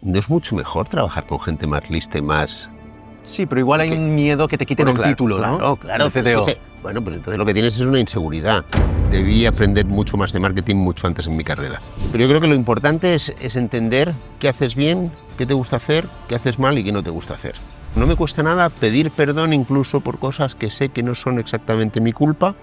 ¿no es mucho mejor trabajar con gente más lista y más...? Sí, pero igual hay un miedo que te quiten el título, ¿no? Claro. El CTO. Pues bueno, pues entonces lo que tienes es una inseguridad. Debí aprender mucho más de marketing mucho antes en mi carrera. Pero yo creo que lo importante es entender qué haces bien, qué te gusta hacer, qué haces mal y qué no te gusta hacer. No me cuesta nada pedir perdón incluso por cosas que sé que no son exactamente mi culpa,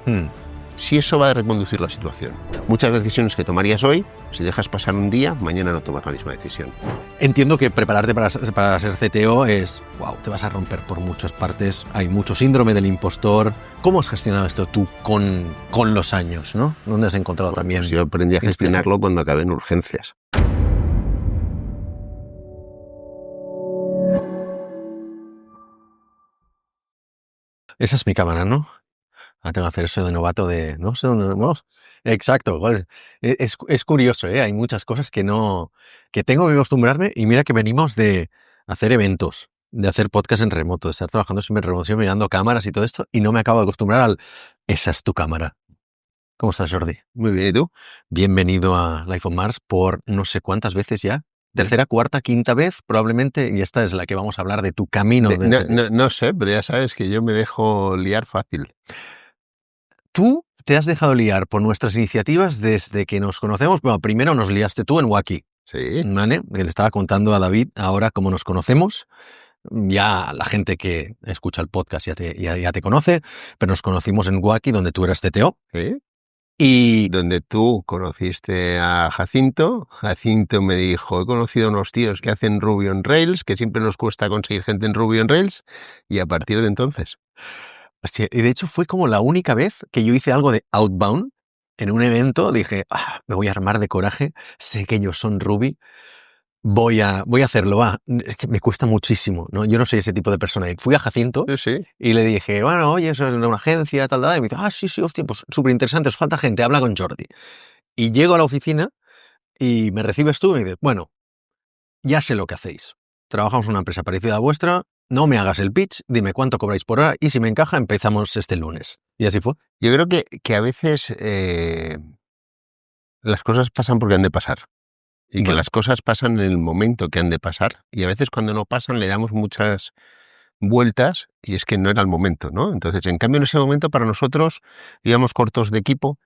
si eso va a reconducir la situación. Muchas decisiones que tomarías hoy, si dejas pasar un día, mañana no tomas la misma decisión. Entiendo que prepararte para ser CTO es, te vas a romper por muchas partes, hay mucho síndrome del impostor. ¿Cómo has gestionado esto tú con los años, ¿no? ¿Dónde has encontrado también? Pues yo aprendí a gestionarlo cuando acabé en urgencias. Esa es mi cámara, ¿no? Tengo que hacer eso de novato de... No sé dónde vamos. Exacto. Es curioso, ¿eh? Hay muchas cosas que tengo que acostumbrarme, y mira que venimos de hacer eventos, de hacer podcast en remoto, de estar trabajando siempre en remoto, siempre mirando cámaras y todo esto, y no me acabo de acostumbrar esa es tu cámara. ¿Cómo estás, Jordi? Muy bien, ¿y tú? Bienvenido a Life on Mars por no sé cuántas veces ya. Tercera, cuarta, quinta vez probablemente, y esta es la que vamos a hablar de tu camino. No sé, pero ya sabes que yo me dejo liar fácil. Tú te has dejado liar por nuestras iniciativas desde que nos conocemos. Bueno, primero nos liaste tú en Wacky. Sí. ¿Vale? Le estaba contando a David ahora cómo nos conocemos. Ya la gente que escucha el podcast ya te conoce, pero nos conocimos en Wacky, donde tú eras CTO. ¿Sí? Y donde tú conociste a Jacinto. Jacinto me dijo, he conocido a unos tíos que hacen Ruby on Rails, que siempre nos cuesta conseguir gente en Ruby on Rails, y a partir de entonces. hostia, y de hecho fue como la única vez que yo hice algo de outbound en un evento. Dije, me voy a armar de coraje, sé que ellos son Ruby, voy a hacerlo. Es que me cuesta muchísimo, ¿no? Yo no soy ese tipo de persona. Y fui a Jacinto Sí. y le dije, bueno, oye, eso es de una agencia, tal. Y me dice, sí, hostia, pues súper interesante, os falta gente, habla con Jordi. Y llego a la oficina y me recibes tú y me dices, bueno, ya sé lo que hacéis. Trabajamos en una empresa parecida a vuestra, no me hagas el pitch, dime cuánto cobráis por hora y si me encaja empezamos este lunes. Y así fue. Yo creo que a veces las cosas pasan porque han de pasar. Y que las cosas pasan en el momento que han de pasar. Y a veces cuando no pasan le damos muchas vueltas y es que no era el momento, ¿no? Entonces, en cambio, en ese momento para nosotros íbamos cortos de equipo,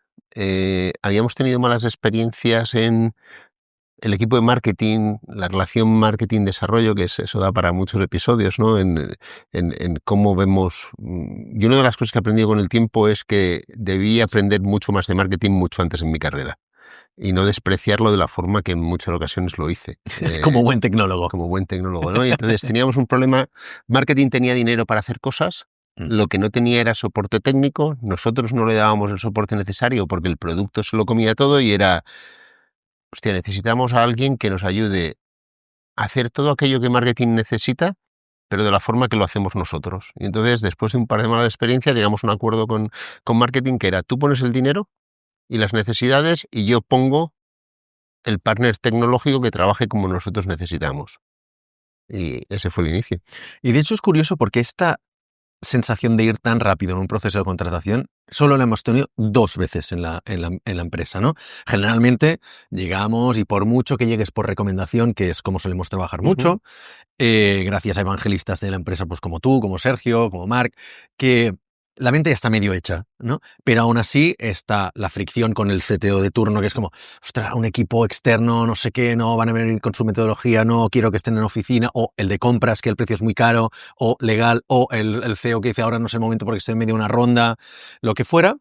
habíamos tenido malas experiencias en el equipo de marketing, la relación marketing-desarrollo, que eso da para muchos episodios, ¿no? En cómo vemos... Y una de las cosas que he aprendido con el tiempo es que debí aprender mucho más de marketing mucho antes en mi carrera. Y no despreciarlo de la forma que en muchas ocasiones lo hice. Como buen tecnólogo. Como buen tecnólogo, ¿no? Y entonces teníamos un problema. Marketing tenía dinero para hacer cosas, lo que no tenía era soporte técnico. Nosotros no le dábamos el soporte necesario porque el producto se lo comía todo y era, hostia, necesitamos a alguien que nos ayude a hacer todo aquello que marketing necesita, pero de la forma que lo hacemos nosotros. Y entonces, después de un par de malas experiencias, llegamos a un acuerdo con marketing que era, tú pones el dinero y las necesidades y yo pongo el partner tecnológico que trabaje como nosotros necesitamos. Y ese fue el inicio. Y de hecho es curioso porque esta sensación de ir tan rápido en un proceso de contratación solo la hemos tenido 2 veces en la empresa, ¿no? Generalmente llegamos y por mucho que llegues por recomendación, que es como solemos trabajar mucho, gracias a evangelistas de la empresa pues como tú, como Sergio, como Marc, que la venta ya está medio hecha, ¿no? Pero aún así está la fricción con el CTO de turno, que es como, ostras, un equipo externo, no sé qué, no van a venir con su metodología, no quiero que estén en oficina, o el de compras, que el precio es muy caro, o legal, o el CEO que dice ahora no es el momento porque estoy en medio de una ronda, lo que fuera.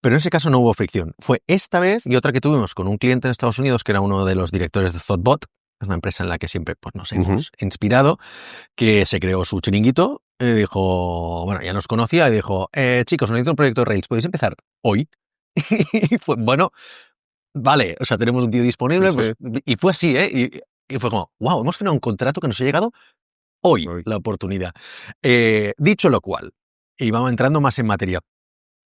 Pero en ese caso no hubo fricción. Fue esta vez y otra que tuvimos con un cliente en Estados Unidos, que era uno de los directores de Thoughtbot, es una empresa en la que siempre pues, nos hemos inspirado, que se creó su chiringuito y dijo, bueno, ya nos conocía y dijo, chicos, necesito un proyecto de Rails, ¿podéis empezar hoy? Y fue, bueno, vale, o sea, tenemos un tío disponible, pues, y fue así, y fue como, wow, hemos firmado un contrato que nos ha llegado hoy. La oportunidad. Dicho lo cual, y vamos entrando más en materia.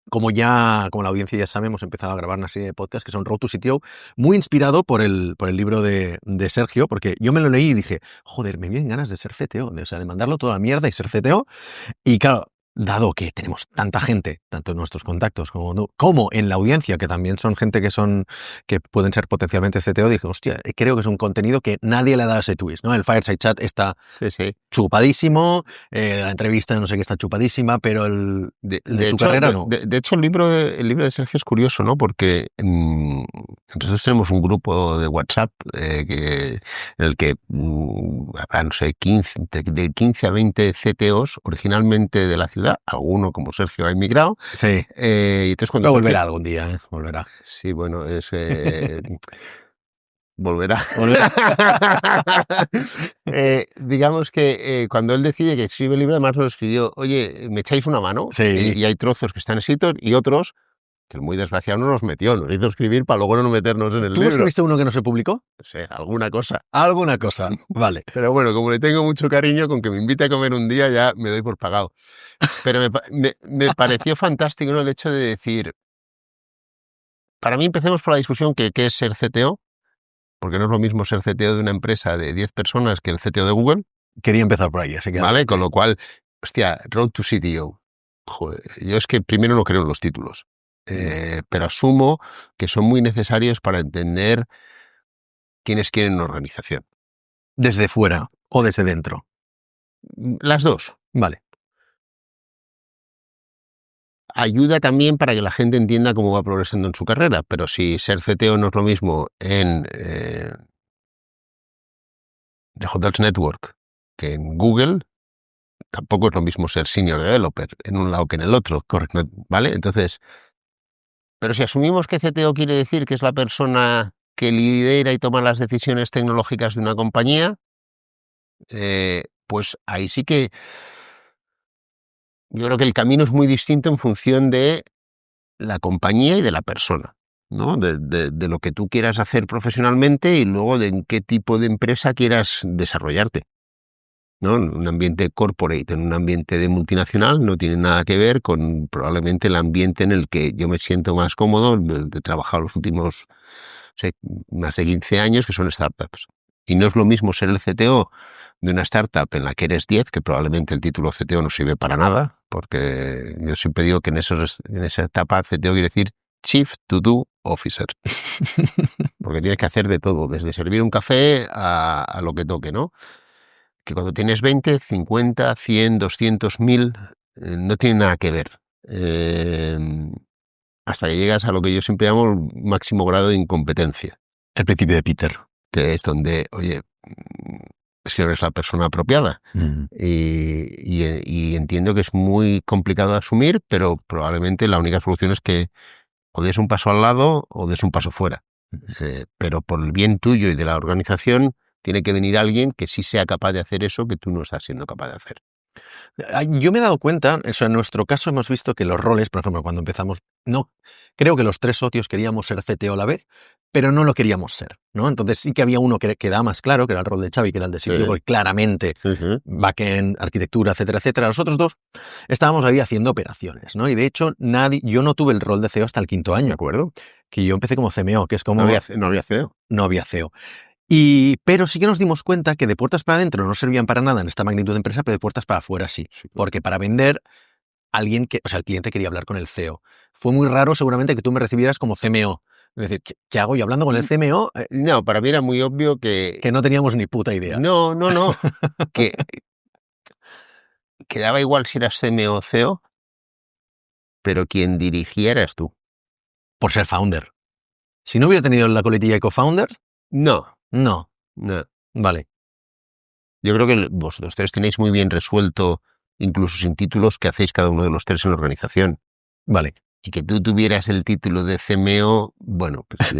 Como la audiencia ya sabe, hemos empezado a grabar una serie de podcasts que son Road to CTO, muy inspirado por el libro de Sergio, porque yo me lo leí y dije, joder, me vienen ganas de ser CTO, o sea, de mandarlo toda la mierda y ser CTO. Y claro, dado que tenemos tanta gente, tanto en nuestros contactos como en la audiencia, que también son gente que pueden ser potencialmente CTO, dije, hostia, creo que es un contenido que nadie le ha dado ese twist, ¿no? El Fireside Chat está Sí. chupadísimo, la entrevista no sé qué está chupadísima, pero el de tu hecho, carrera no. De hecho, el libro de Sergio es curioso, ¿no? Porque nosotros tenemos un grupo de WhatsApp en el que habrá, no sé, de 15 a 20 CTOs originalmente de la ciudad. Alguno, como Sergio, ha emigrado. Sí. Y entonces cuando Pero volverá algún día, volverá. Sí, bueno, es... volverá. Digamos que cuando él decide que escribe el libro, además lo escribió, oye, ¿me echáis una mano? Sí. Y hay trozos que están escritos y otros que el muy desgraciado no nos metió, nos hizo escribir para luego no meternos en el ¿Tú libro. escribiste uno que no se publicó? No sé, alguna cosa. Alguna cosa, vale. Pero bueno, como le tengo mucho cariño, con que me invite a comer un día ya me doy por pagado. Pero me pareció fantástico, ¿no?, el hecho de decir, para mí empecemos por la discusión que qué es ser CTO, porque no es lo mismo ser CTO de una empresa de 10 personas que el CTO de Google. Quería empezar por ahí, así que... Vale, con lo cual, hostia, Road to CTO. Joder, yo es que primero no creo en los títulos, pero asumo que son muy necesarios para entender quiénes quieren una organización. ¿Desde fuera o desde dentro? Las dos. Vale. Ayuda también para que la gente entienda cómo va progresando en su carrera, pero si ser CTO no es lo mismo en The Hotels Network que en Google, tampoco es lo mismo ser senior developer en un lado que en el otro. Correcto. ¿Vale? Entonces, pero si asumimos que CTO quiere decir que es la persona que lidera y toma las decisiones tecnológicas de una compañía, pues ahí sí que yo creo que el camino es muy distinto en función de la compañía y de la persona, ¿no? De lo que tú quieras hacer profesionalmente y luego de en qué tipo de empresa quieras desarrollarte, ¿no? En un ambiente corporate, en un ambiente de multinacional, no tiene nada que ver con probablemente el ambiente en el que yo me siento más cómodo, de trabajar los últimos, sé, más de 15 años, que son startups. Y no es lo mismo ser el CTO de una startup en la que eres 10, que probablemente el título CTO no sirve para nada, porque yo siempre digo que en esa etapa CTO quiere decir Chief To Do Officer. Porque tienes que hacer de todo, desde servir un café a lo que toque, ¿no? Que cuando tienes 20, 50, 100, 200, 1000, no tiene nada que ver. Hasta que llegas a lo que yo siempre llamo máximo grado de incompetencia. El principio de Peter. Que es donde, oye, es que no eres la persona apropiada. Y entiendo que es muy complicado de asumir, pero probablemente la única solución es que o des un paso al lado o des un paso fuera. Pero por el bien tuyo y de la organización, tiene que venir alguien que sí sea capaz de hacer eso que tú no estás siendo capaz de hacer. Yo me he dado cuenta, eso en nuestro caso hemos visto que los roles, por ejemplo, cuando empezamos, no, creo que los 3 socios queríamos ser CTO a la vez, pero no lo queríamos ser, ¿no? Entonces sí que había uno que da más claro, que era el rol de Xavi, que era el de CTO, porque claramente backend, arquitectura, etcétera, etcétera. Los otros 2 estábamos ahí haciendo operaciones, ¿no? Y de hecho, yo no tuve el rol de CEO hasta el 5º año. ¿De acuerdo? Que yo empecé como CMO, que es como... No había CEO. No había CEO. Pero sí que nos dimos cuenta que de puertas para adentro no servían para nada en esta magnitud de empresa, pero de puertas para afuera sí. Porque para vender, el cliente quería hablar con el CEO. Fue muy raro seguramente que tú me recibieras como CMO. Es decir, ¿qué hago yo hablando con el CMO? No, para mí era muy obvio que no teníamos ni puta idea. No. que daba igual si eras CMO o CEO, pero quien dirigía eras tú. Por ser founder. Si no hubiera tenido la coletilla de co-founder... No. Vale. Yo creo que vosotros 3 tenéis muy bien resuelto, incluso sin títulos, que hacéis cada uno de los 3 en la organización. Vale. Y que tú tuvieras el título de CMO, bueno, pues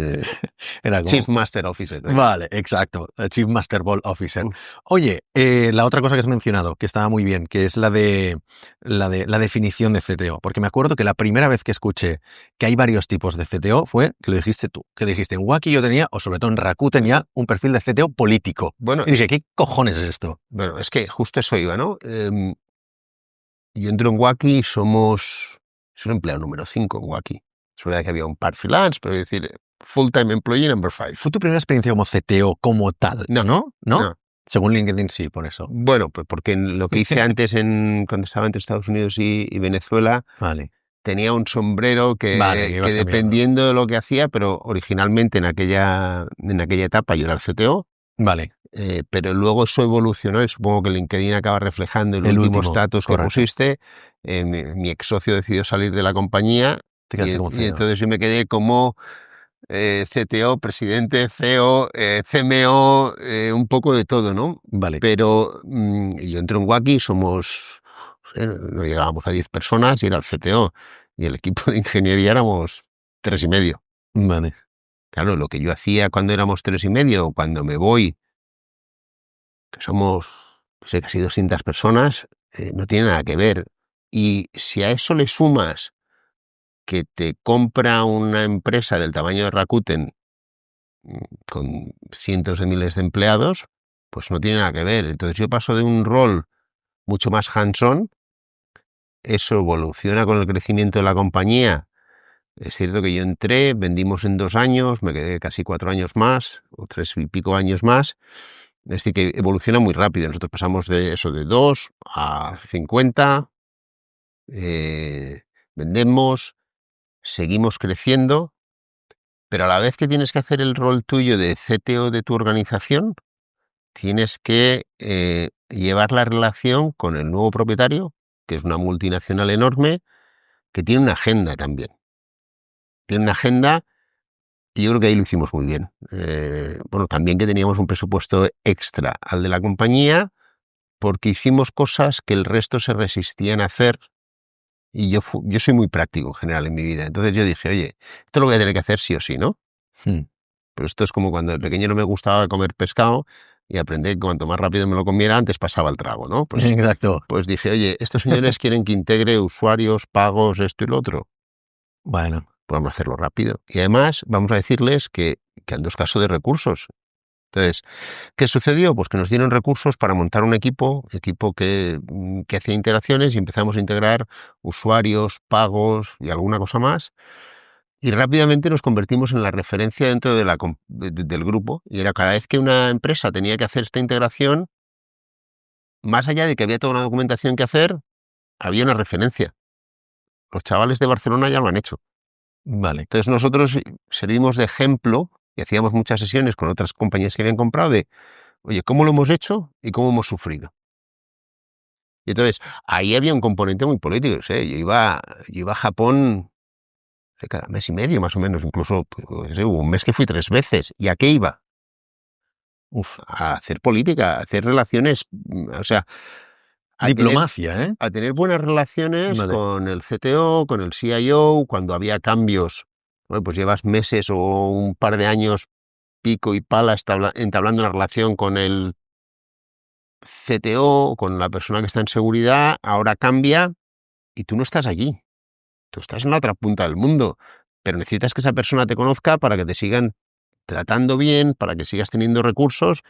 era como... Chief Master Officer. Vale, exacto. Chief Master Ball Officer. Oye, la otra cosa que has mencionado, que estaba muy bien, que es la definición de CTO. Porque me acuerdo que la primera vez que escuché que hay varios tipos de CTO fue que lo dijiste tú. Que dijiste, en Wacky yo tenía, o sobre todo en Raku tenía, un perfil de CTO político. Bueno, y dije, ¿qué cojones es esto? Bueno, es que justo eso iba, ¿no? Yo entro en Wacky y soy un empleado número 5 en Wacky. Es verdad que había un par freelance, pero es decir, full-time employee number 5. ¿Fue tu primera experiencia como CTO como tal? No. Según LinkedIn, sí, por eso. Bueno, pues porque lo que hice antes cuando estaba entre Estados Unidos y Venezuela, Vale, tenía un sombrero vale, que que ibas cambiando. dependiendo de lo que hacía, pero originalmente en aquella etapa yo era el CTO, Vale, pero luego eso evolucionó y supongo que LinkedIn acaba reflejando el el último último, estatus que correcto. pusiste. Mi ex socio decidió salir de la compañía Te quedaste como y CEO. entonces yo me quedé como CTO, presidente, CEO, CMO, un poco de todo, ¿no? Vale, Pero yo entré en Wacky, somos, no llegábamos a 10 personas y era el CTO. Y el equipo de ingeniería éramos 3 y medio. vale. Claro, lo que yo hacía cuando éramos 3 y medio, cuando me voy, que somos, no sé, casi 200 personas, no tiene nada que ver. Y si a eso le sumas que te compra una empresa del tamaño de Rakuten con cientos de miles de empleados, pues no tiene nada que ver. Entonces yo paso de un rol mucho más hands-on, eso evoluciona con el crecimiento de la compañía. Es cierto que yo entré, vendimos en 2 años, me quedé casi 4 años más, o 3 y pico años más. Es decir, que evoluciona muy rápido. Nosotros pasamos de eso de 2 a 50, vendemos, seguimos creciendo, pero a la vez que tienes que hacer el rol tuyo de CTO de tu organización, tienes que llevar la relación con el nuevo propietario, que es una multinacional enorme, que tiene una agenda también. Tiene una agenda y yo creo que ahí lo hicimos muy bien. Bueno, también que teníamos un presupuesto extra al de la compañía, porque hicimos cosas que el resto se resistían a hacer. Y yo soy muy práctico en general en mi vida. Entonces yo dije, oye, esto lo voy a tener que hacer sí o sí, ¿no? Hmm. Pero esto es como cuando de pequeño no me gustaba comer pescado y aprendí que cuanto más rápido me lo comiera, antes pasaba el trago, ¿no? Exacto. Pues dije, oye, estos señores quieren que integre usuarios, pagos, esto y lo otro. Bueno, Pues vamos a hacerlo rápido. Y además vamos a decirles que ando escaso de recursos. Entonces, ¿qué sucedió? Pues que nos dieron recursos para montar un equipo que hacía integraciones y empezamos a integrar usuarios, pagos y alguna cosa más. Y rápidamente nos convertimos en la referencia dentro del grupo. Y era cada vez que una empresa tenía que hacer esta integración, más allá de que había toda una documentación que hacer, había una referencia. Los chavales de Barcelona ya lo han hecho. vale. Entonces nosotros servimos de ejemplo y hacíamos muchas sesiones con otras compañías que habían comprado de, oye, ¿cómo lo hemos hecho y cómo hemos sufrido? Y entonces ahí había un componente muy político. ¿Sí? Yo iba a Japón cada mes y medio más o menos, incluso pues, hubo un mes que fui 3 veces. ¿Y a qué iba? Uf. A hacer política, a hacer relaciones, o sea, a tener, Diplomacia, ¿eh? a tener buenas relaciones Vale. con el CTO, con el CIO, cuando había cambios. Bueno, pues llevas meses o un par de años pico y pala entablando una relación con el CTO, con la persona que está en seguridad, ahora cambia y tú no estás allí. Tú estás en la otra punta del mundo, pero necesitas que esa persona te conozca para que te sigan tratando bien, para que sigas teniendo recursos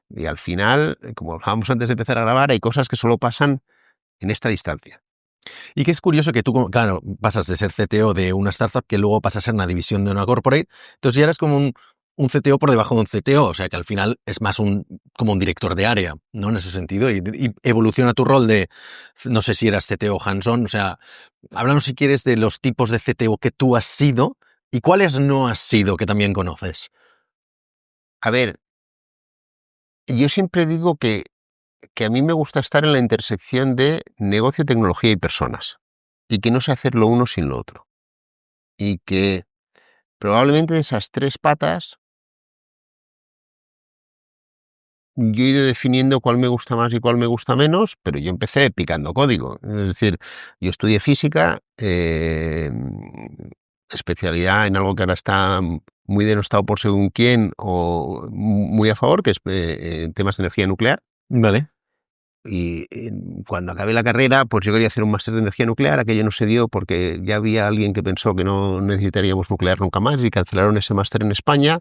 y al final, como hablábamos antes de empezar a grabar, hay cosas que solo pasan en esta distancia. Y que es curioso que tú, claro, pasas de ser CTO de una startup que luego pasa a ser una división de una corporate, entonces ya eres como un CTO por debajo de un CTO, o sea que al final es más como un director de área, ¿no? En ese sentido, y evoluciona tu rol de, no sé si eras CTO hands-on, o sea, háblanos si quieres de los tipos de CTO que tú has sido y cuáles no has sido que también conoces. A ver, yo siempre digo que a mí me gusta estar en la intersección de negocio, tecnología y personas, y que no sé hacer lo uno sin lo otro. Y que probablemente de esas 3 patas yo he ido definiendo cuál me gusta más y cuál me gusta menos, pero yo empecé picando código. Es decir, yo estudié física, especialidad en algo que ahora está muy denostado por según quién o muy a favor, que es temas de energía nuclear. Vale. Y cuando acabé la carrera, pues yo quería hacer un máster de energía nuclear. Aquello no se dio porque ya había alguien que pensó que no necesitaríamos nuclear nunca más y cancelaron ese máster en España.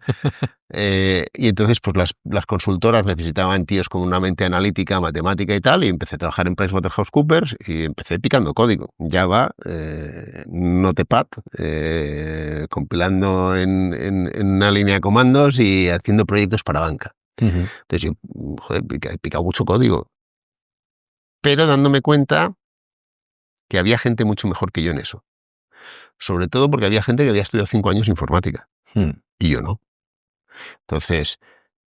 Y entonces, pues las consultoras necesitaban tíos con una mente analítica, matemática y tal, y empecé a trabajar en PricewaterhouseCoopers y empecé picando código. Java, Notepad, compilando en una línea de comandos y haciendo proyectos para banca. Entonces yo, joder, he picado mucho código, pero dándome cuenta que había gente mucho mejor que yo en eso. Sobre todo porque había gente que había estudiado 5 años informática y yo no. Entonces,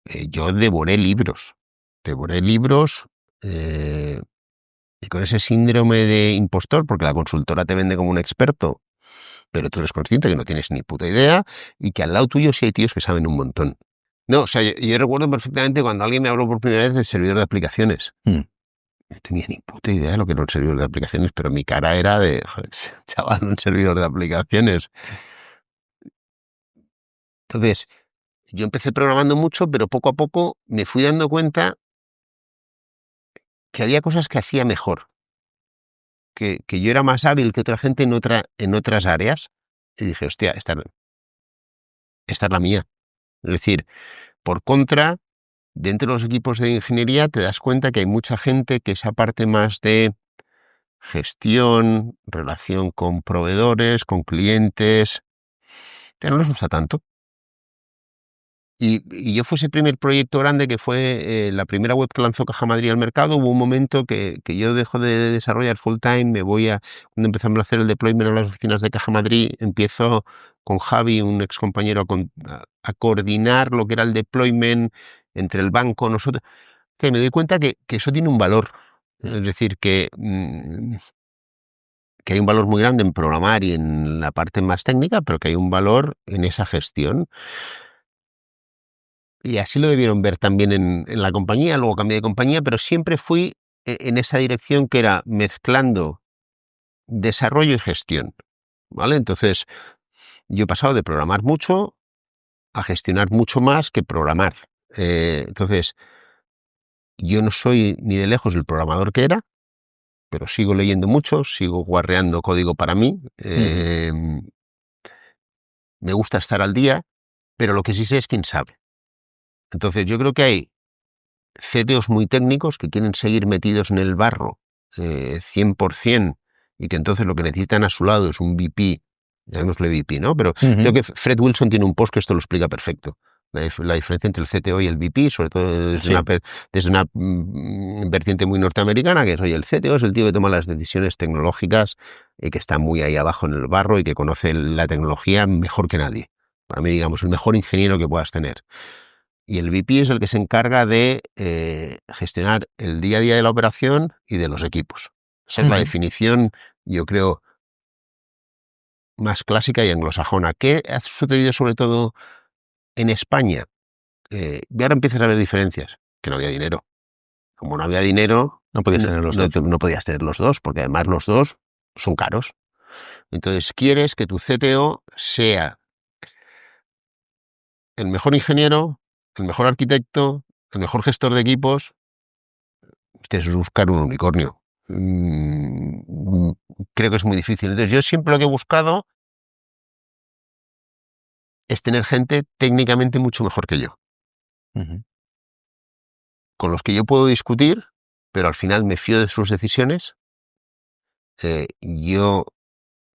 yo devoré libros, y con ese síndrome de impostor, porque la consultora te vende como un experto, pero tú eres consciente que no tienes ni puta idea y que al lado tuyo sí hay tíos que saben un montón. No, o sea, yo recuerdo perfectamente cuando alguien me habló por primera vez del servidor de aplicaciones. No tenía ni puta idea de lo que era un servidor de aplicaciones, pero mi cara era de, joder, chaval, un servidor de aplicaciones. Entonces, yo empecé programando mucho, pero poco a poco me fui dando cuenta que había cosas que hacía mejor, que yo era más hábil que otra gente en otras áreas. Y dije, hostia, esta es la mía. Es decir, por contra, dentro de los equipos de ingeniería te das cuenta que hay mucha gente que esa parte más de gestión, relación con proveedores, con clientes, que no les gusta tanto. Y yo fue ese primer proyecto grande que fue la primera web que lanzó Caja Madrid al mercado. Hubo un momento que yo dejo de desarrollar full time, cuando empezamos a hacer el deployment en las oficinas de Caja Madrid, empiezo con Javi, un ex compañero, a coordinar lo que era el deployment entre el banco, nosotros, que me doy cuenta que eso tiene un valor. Es decir, que hay un valor muy grande en programar y en la parte más técnica, pero que hay un valor en esa gestión. Y así lo debieron ver también en la compañía. Luego cambié de compañía, pero siempre fui en esa dirección, que era mezclando desarrollo y gestión, ¿vale? Entonces, yo he pasado de programar mucho a gestionar mucho más que programar. Entonces, yo no soy ni de lejos el programador que era, pero sigo leyendo mucho, sigo guarreando código para mí. Me gusta estar al día, pero lo que sí sé es quién sabe. Entonces, yo creo que hay CTOs muy técnicos que quieren seguir metidos en el barro 100%, y que entonces lo que necesitan a su lado es un VP, llamémosle VP, ¿no? Pero creo que Fred Wilson tiene un post que esto lo explica perfecto. La diferencia entre el CTO y el VP, sobre todo desde una vertiente muy norteamericana, que es, oye, el CTO es el tío que toma las decisiones tecnológicas y que está muy ahí abajo en el barro y que conoce la tecnología mejor que nadie. Para mí, digamos, el mejor ingeniero que puedas tener. Y el VP es el que se encarga de gestionar el día a día de la operación y de los equipos. Esa es la definición, yo creo, más clásica y anglosajona. ¿Qué ha sucedido sobre todo en España? Y ahora empiezas a ver diferencias, que no había dinero. Como no había dinero, no podías tener los dos. No podías tener los dos, porque además los dos son caros. Entonces quieres que tu CTO sea el mejor ingeniero, el mejor arquitecto, el mejor gestor de equipos. Tienes que buscar un unicornio. Creo que es muy difícil. Entonces, yo siempre lo que he buscado es tener gente técnicamente mucho mejor que yo, con los que yo puedo discutir, pero al final me fío de sus decisiones. Yo,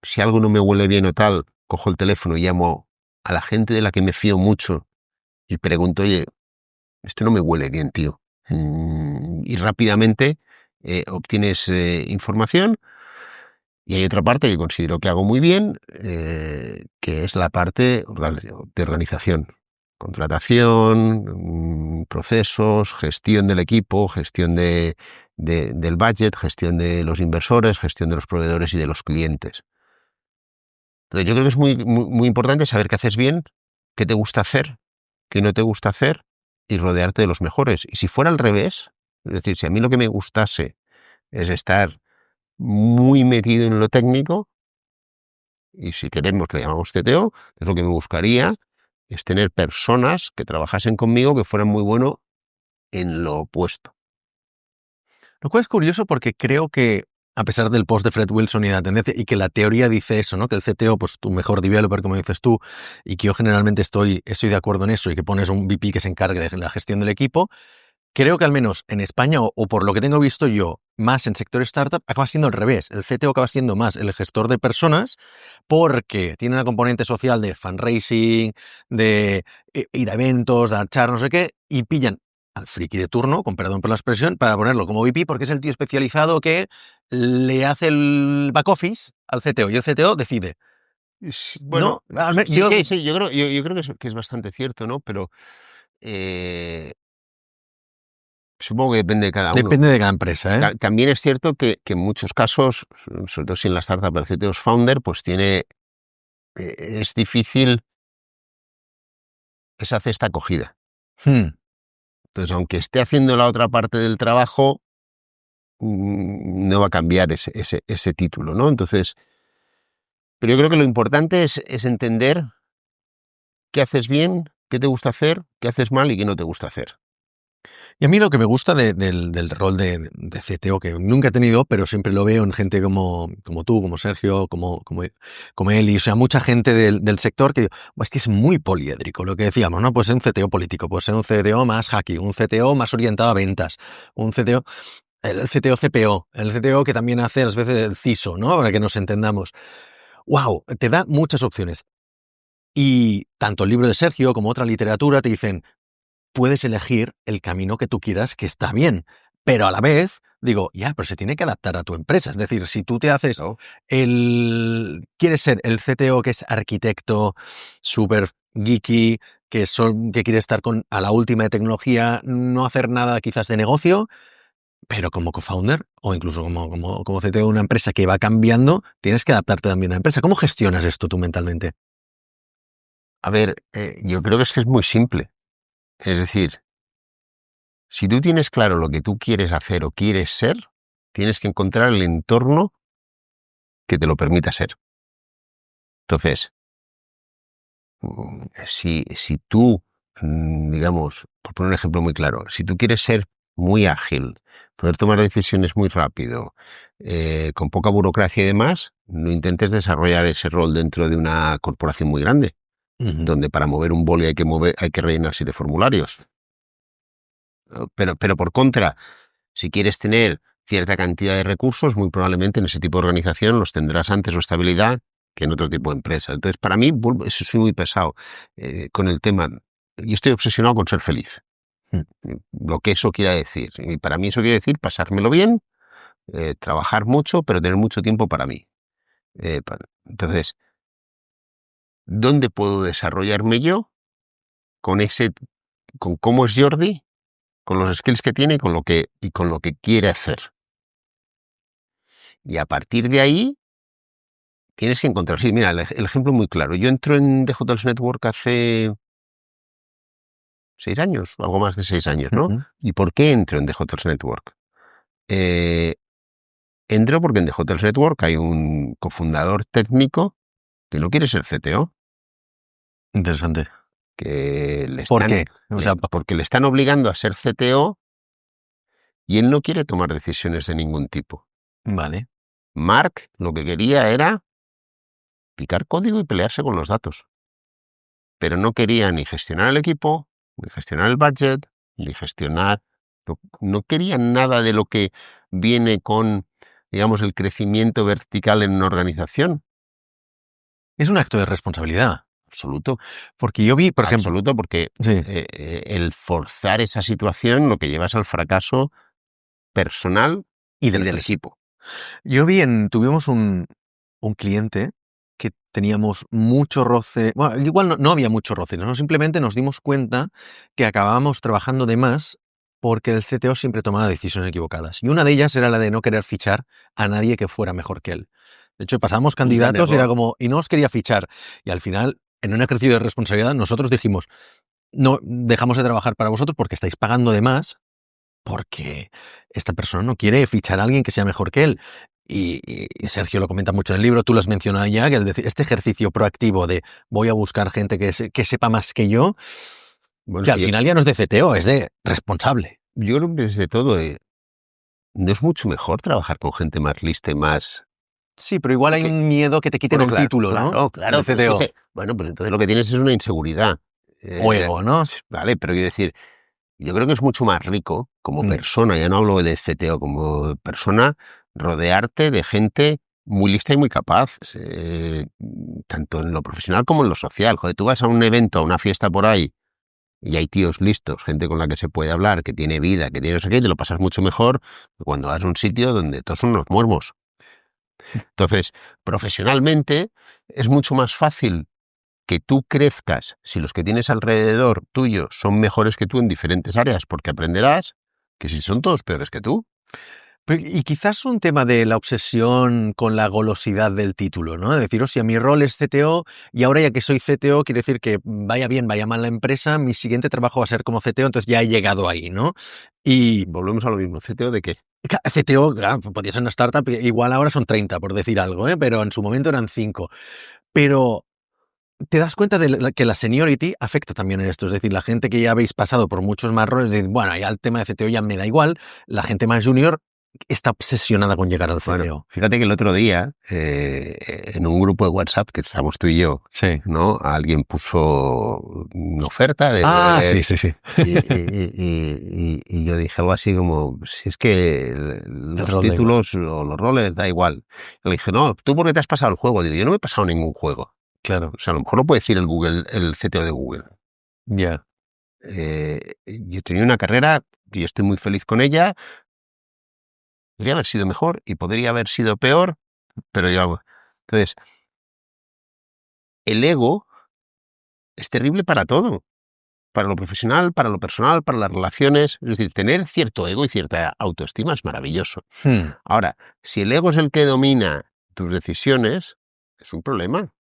si algo no me huele bien o tal, cojo el teléfono y llamo a la gente de la que me fío mucho y pregunto, oye, esto no me huele bien, tío. Y rápidamente obtienes información. Y hay otra parte que considero que hago muy bien, que es la parte de organización. Contratación, procesos, gestión del equipo, gestión del budget, gestión de los inversores, gestión de los proveedores y de los clientes. Entonces, yo creo que es muy importante saber qué haces bien, qué te gusta hacer, qué no te gusta hacer, y rodearte de los mejores. Y si fuera al revés, es decir, si a mí lo que me gustase es estar muy metido en lo técnico, y si queremos le llamamos CTO, es lo que me buscaría, es tener personas que trabajasen conmigo que fueran muy buenos en lo opuesto. Lo cual es curioso porque creo que, a pesar del post de Fred Wilson y de la tendencia, y que la teoría dice eso, ¿no? Que el CTO, pues tu mejor developer, como dices tú, y que yo generalmente estoy de acuerdo en eso, y que pones un VP que se encargue de la gestión del equipo, creo que al menos en España, o por lo que tengo visto yo, más en sector startup, acaba siendo al revés. El CTO acaba siendo más el gestor de personas porque tiene una componente social de fundraising, de ir a eventos, dar charlas, no sé qué, y pillan al friki de turno, con perdón por la expresión, para ponerlo como VP porque es el tío especializado que le hace el back office al CTO y el CTO decide. Bueno, ¿No? sí, sí, sí, yo creo que es bastante cierto, ¿no? Pero supongo que depende de cada uno. Depende de cada empresa, ¿eh? También es cierto que en muchos casos, sobre todo si en la startup el CTO es founder, pues es difícil esa cesta acogida. Hmm. Entonces, aunque esté haciendo la otra parte del trabajo, no va a cambiar ese título, ¿no? Entonces, pero yo creo que lo importante es entender qué haces bien, qué te gusta hacer, qué haces mal y qué no te gusta hacer. Y a mí lo que me gusta del rol de CTO, que nunca he tenido, pero siempre lo veo en gente como tú, como Sergio, como Eli, o sea, mucha gente del sector que digo, es que es muy poliédrico, lo que decíamos, ¿no? Puede ser un CTO político, puede ser un CTO más hacky, un CTO más orientado a ventas, un CTO, el CTO CPO, el CTO que también hace a veces el CISO, ¿no? Para que nos entendamos. ¡Wow! Te da muchas opciones. Y tanto el libro de Sergio como otra literatura te dicen, puedes elegir el camino que tú quieras, que está bien. Pero a la vez, digo, pero se tiene que adaptar a tu empresa. Es decir, si tú te haces ¿No? quieres ser el CTO que es arquitecto, súper geeky, que quiere estar a la última de tecnología, no hacer nada quizás de negocio, pero como co-founder o incluso como CTO de una empresa que va cambiando, tienes que adaptarte también a la empresa. ¿Cómo gestionas esto tú mentalmente? A ver, yo creo que es muy simple. Es decir, si tú tienes claro lo que tú quieres hacer o quieres ser, tienes que encontrar el entorno que te lo permita ser. Entonces, si tú, digamos, por poner un ejemplo muy claro, si tú quieres ser muy ágil, poder tomar decisiones muy rápido, con poca burocracia y demás, no intentes desarrollar ese rol dentro de una corporación muy grande, donde para mover un boli hay que rellenar 7 formularios. Pero por contra, si quieres tener cierta cantidad de recursos, muy probablemente en ese tipo de organización los tendrás antes o estabilidad que en otro tipo de empresa. Entonces, para mí, soy muy pesado con el tema. Yo estoy obsesionado con ser feliz, lo que eso quiera decir. Y para mí eso quiere decir pasármelo bien, trabajar mucho, pero tener mucho tiempo para mí. Entonces, ¿dónde puedo desarrollarme yo con cómo es Jordi, con los skills que tiene y con lo que quiere hacer? Y a partir de ahí tienes que encontrar. Sí, mira, el ejemplo muy claro. Yo entro en The Hotels Network hace 6 años, algo más de 6 años, ¿no? ¿Y por qué entro en The Hotels Network? Entro porque en The Hotels Network hay un cofundador técnico que no quiere ser CTO, Interesante. que ¿Por qué? porque le están obligando a ser CTO y él no quiere tomar decisiones de ningún tipo. Vale. Mark lo que quería era picar código y pelearse con los datos. Pero no quería ni gestionar el equipo, ni gestionar el budget, ni gestionar. No quería nada de lo que viene con, digamos, el crecimiento vertical en una organización. Es un acto de responsabilidad. Absoluto. Porque yo vi, por ejemplo. Absoluto, porque Sí. el forzar esa situación lo que lleva es al fracaso personal y del equipo. Yo tuvimos un cliente que teníamos mucho roce. Bueno, igual no había mucho roce, ¿no? Simplemente nos dimos cuenta que acabábamos trabajando de más porque el CTO siempre tomaba decisiones equivocadas. Y una de ellas era la de no querer fichar a nadie que fuera mejor que él. De hecho, pasamos candidatos y era como, y no os quería fichar. Y al final, en un ejercicio de responsabilidad, nosotros dijimos, no, dejamos de trabajar para vosotros porque estáis pagando de más, porque esta persona no quiere fichar a alguien que sea mejor que él. Y Sergio lo comenta mucho en el libro, tú lo has mencionado ya, que este ejercicio proactivo de voy a buscar gente que sepa más que yo, Bueno, que al final ya no es de CTO, es de responsable. Yo creo que desde todo, ¿no es mucho mejor trabajar con gente más lista y más... Sí, pero igual hay un miedo que te quiten el título, ¿no? Claro. De CTO. Bueno, pues entonces lo que tienes es una inseguridad. O ego, ¿no? Vale, pero quiero decir, Yo creo que es mucho más rico como Mm. persona, ya no hablo de CTO, como persona, rodearte de gente muy lista y muy capaz, tanto en lo profesional como en lo social. Joder, tú vas a un evento, a una fiesta por ahí, y hay tíos listos, gente con la que se puede hablar, que tiene vida, que tiene no sé qué, y te lo pasas mucho mejor que cuando vas a un sitio donde todos son unos muermos. Entonces, profesionalmente es mucho más fácil que tú crezcas si los que tienes alrededor tuyo son mejores que tú en diferentes áreas, porque aprenderás que si son todos peores que tú. Y quizás un tema de la obsesión con la golosidad del título, ¿no? Es decir, si mi rol es CTO y ahora ya que soy CTO, quiere decir que vaya bien, vaya mal la empresa, mi siguiente trabajo va a ser como CTO, entonces ya he llegado ahí, ¿no? Y Volvemos a lo mismo, ¿CTO de qué? CTO, claro, podría ser una startup, igual ahora son 30, por decir algo, pero en su momento eran 5. Pero te das cuenta de que la seniority afecta también en esto. Es decir, la gente que ya habéis pasado por muchos más roles, de, bueno, ya el tema de CTO ya me da igual, la gente más junior está obsesionada con llegar al Bueno, CTO. fíjate que el otro día, en un grupo de WhatsApp que estamos tú y yo, Sí. ¿no? Alguien puso una oferta Sí, sí, sí. y yo dije algo así como, si es que El los rol da igual. títulos o los roles da igual. Le dije, no, ¿tú por qué te has pasado el juego? Digo, yo no me he pasado ningún juego. Claro. O sea, a lo mejor lo puede decir el CTO de Google. Ya. Yo he tenido una carrera y estoy muy feliz con ella. Podría haber sido mejor y podría haber sido peor, pero yo... Entonces, el ego es terrible para todo. Para lo profesional, para lo personal, para las relaciones. Es decir, tener cierto ego y cierta autoestima es maravilloso. Ahora, si el ego es el que domina tus decisiones, es un problema.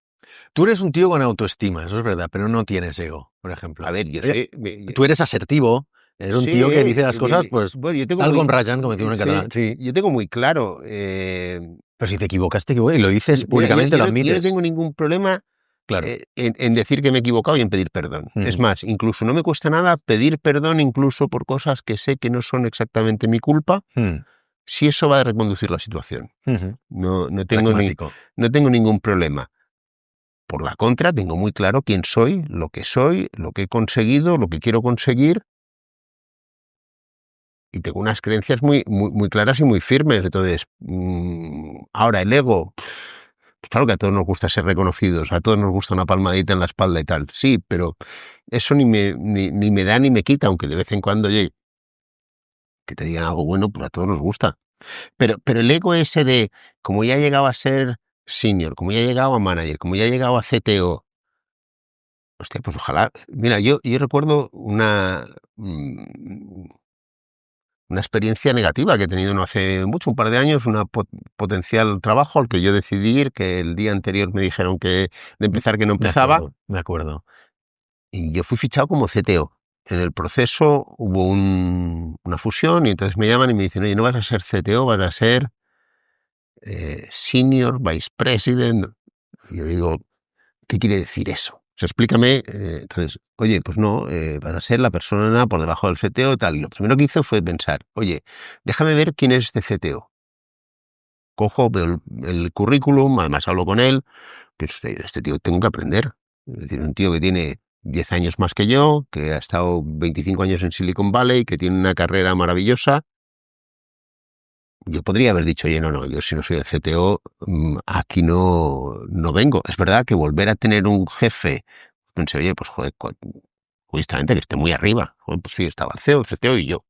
Tú eres un tío con autoestima, eso es verdad, pero no tienes ego, por ejemplo. A ver, yo Oye, sé... tú eres asertivo, eres un tío que dice las cosas, pues, bueno, yo tengo tal muy... con Rayan, como decimos en sí, catalán. Sí. yo tengo muy claro... Pero si te equivocas, te equivocas. Y lo dices mira, públicamente, lo yo no admites. tengo ningún problema Claro. en decir que me he equivocado y en pedir perdón. Es más, incluso no me cuesta nada pedir perdón incluso por cosas que sé que no son exactamente mi culpa, si eso va a reconducir la situación. No tengo ningún problema. Por la contra, tengo muy claro quién soy, lo que he conseguido, lo que quiero conseguir, y tengo unas creencias muy, muy, muy claras y muy firmes. Entonces, ahora el ego... Pues claro que a todos nos gusta ser reconocidos, a todos nos gusta una palmadita en la espalda y tal. Sí, pero eso ni me da ni me quita, aunque de vez en cuando, oye, que te digan algo bueno, pues a todos nos gusta. Pero el ego ese de, como ya he llegado a ser senior, como ya he llegado a manager, como ya he llegado a CTO, hostia, pues ojalá. Mira, yo recuerdo una experiencia negativa que he tenido no hace mucho, un par de años, una potencial trabajo al que yo decidí ir, que el día anterior me dijeron que de empezar que no empezaba, Me acuerdo. y yo fui fichado como CTO. En el proceso hubo una fusión y entonces me llaman y me dicen, oye, no vas a ser CTO, vas a ser Senior Vice President. Y yo digo, ¿qué quiere decir eso? O sea, explícame. Entonces, oye, pues no, para ser la persona por debajo del CTO y tal. Y lo primero que hice fue pensar, oye, déjame ver quién es este CTO. Cojo, veo el currículum, además hablo con él, pero este tío tengo que aprender. Es decir, un tío que tiene 10 años más que yo, que ha estado 25 años en Silicon Valley, que tiene una carrera maravillosa. Yo podría haber dicho, oye, no, yo si no soy el CTO, aquí no vengo. Es verdad que volver a tener un jefe, pensé, oye, pues joder, justamente que esté muy arriba. Joder, pues sí, estaba el CEO, el CTO y yo.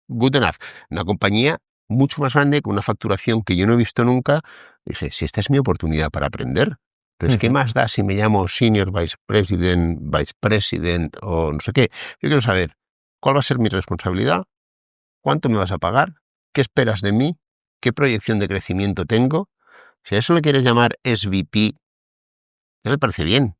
Good enough. Una compañía mucho más grande, con una facturación que yo no he visto nunca. Dije, si esta es mi oportunidad para aprender, entonces, ¿qué más da si me llamo Senior Vice President o no sé qué? Yo quiero saber cuál va a ser mi responsabilidad, cuánto me vas a pagar, qué esperas de mí, qué proyección de crecimiento tengo. Si a eso le quieres llamar SVP, ya me parece bien.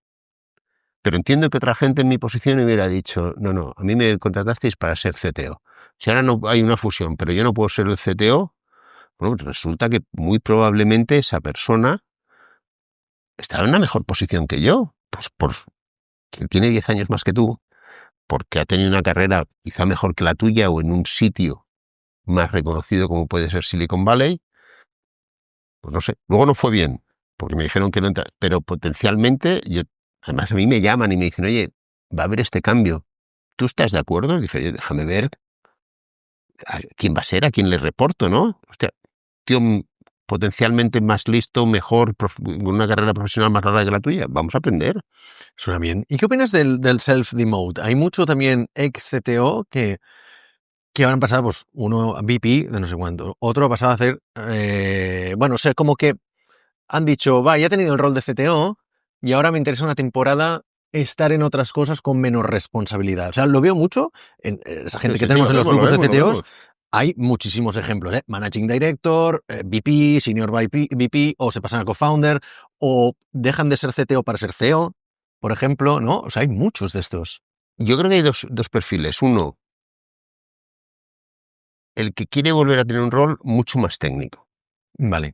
Pero entiendo que otra gente en mi posición hubiera dicho, no, a mí me contratasteis para ser CTO. Si ahora no hay una fusión, pero yo no puedo ser el CTO, bueno, pues resulta que muy probablemente esa persona está en una mejor posición que yo, pues que tiene 10 años más que tú, porque ha tenido una carrera quizá mejor que la tuya o en un sitio más reconocido como puede ser Silicon Valley, pues no sé. Luego no fue bien, porque me dijeron que no pero potencialmente, además a mí me llaman y me dicen, oye, va a haber este cambio. ¿tú estás de acuerdo? Y dije, oye, déjame ver quién va a ser, a quién le reporto, ¿no? Hostia, tío potencialmente más listo, mejor, con una carrera profesional más larga que la tuya. Vamos a aprender. Suena bien. ¿Y qué opinas del self-demote? Hay mucho también ex-CTO que habrán pasado, pues, uno VP de no sé cuánto, otro ha pasado a hacer, bueno, o sea, como que han dicho, va, ya he tenido el rol de CTO y ahora me interesa una temporada estar en otras cosas con menos responsabilidad. O sea, lo veo mucho en esa gente que tenemos en los grupos de CTOs. Hay muchísimos ejemplos, Managing Director, VP, Senior VP, o se pasan a Co-Founder, o dejan de ser CTO para ser CEO, por ejemplo, ¿no? O sea, hay muchos de estos. Yo creo que hay dos perfiles. Uno, el que quiere volver a tener un rol mucho más técnico. Vale.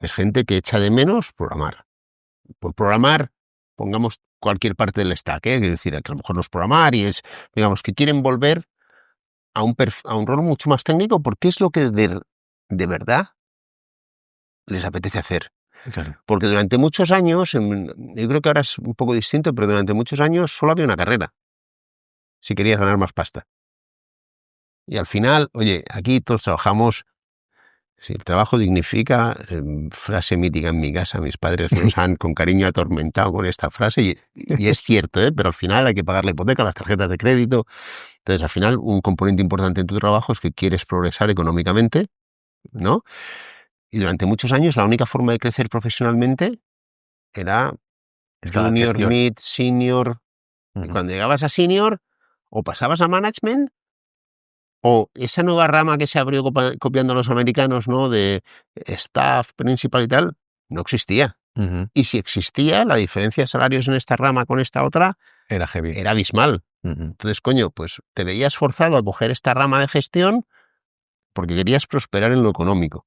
Es gente que echa de menos programar. Por programar, pongamos cualquier parte del stack, es decir, que a lo mejor no es programar y es, digamos, que quieren volver a un rol mucho más técnico porque es lo que de verdad les apetece hacer. Claro. Porque durante muchos años, yo creo que ahora es un poco distinto, pero durante muchos años solo había una carrera si querías ganar más pasta. Y al final, oye, aquí todos trabajamos. Si el trabajo dignifica, frase mítica en mi casa, mis padres nos han con cariño atormentado con esta frase y es cierto, pero al final hay que pagar la hipoteca, las tarjetas de crédito. Entonces, al final, un componente importante en tu trabajo es que quieres progresar económicamente, ¿no? Y durante muchos años la única forma de crecer profesionalmente era junior, mid, senior. Y cuando llegabas a senior, o pasabas a management, o esa nueva rama que se abrió copiando a los americanos, ¿no? De staff, principal y tal, no existía. Y si existía, la diferencia de salarios en esta rama con esta otra era heavy. Era abismal. Entonces, coño, pues te veías forzado a coger esta rama de gestión porque querías prosperar en lo económico.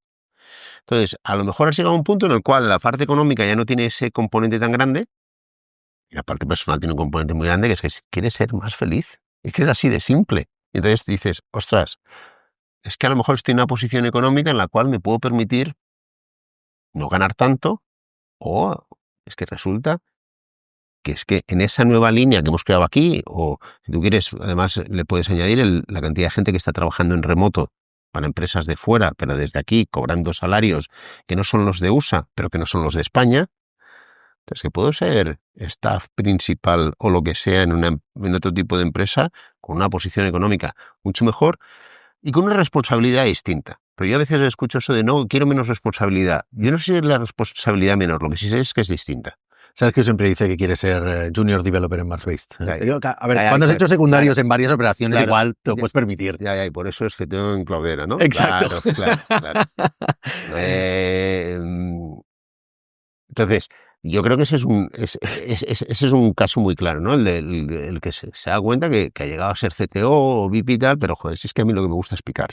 Entonces, a lo mejor has llegado a un punto en el cual la parte económica ya no tiene ese componente tan grande y la parte personal tiene un componente muy grande, que es que quieres ser más feliz. Es que es así de simple. Y entonces dices, ostras, es que a lo mejor estoy en una posición económica en la cual me puedo permitir no ganar tanto, o es que resulta que es que en esa nueva línea que hemos creado aquí, o si tú quieres, además le puedes añadir la cantidad de gente que está trabajando en remoto para empresas de fuera, pero desde aquí cobrando salarios que no son los de USA, pero que no son los de España. Entonces, que puedo ser staff principal o lo que sea en otro tipo de empresa con una posición económica mucho mejor y con una responsabilidad distinta. Pero yo a veces escucho eso de no, quiero menos responsabilidad. Yo no sé si es la responsabilidad menor, lo que sí sé es que es distinta. Sergio siempre dice que quiere ser junior developer en Mars-Based. A ver, cuando has hecho secundarios en varias operaciones, igual te lo puedes permitir. Ya, y por eso es CTO en Cloudera, ¿no? Exacto. Claro. Entonces, yo creo que ese es un caso muy claro, ¿no? El que se da cuenta que ha llegado a ser CTO o VP y tal, pero joder, si es que a mí lo que me gusta es picar.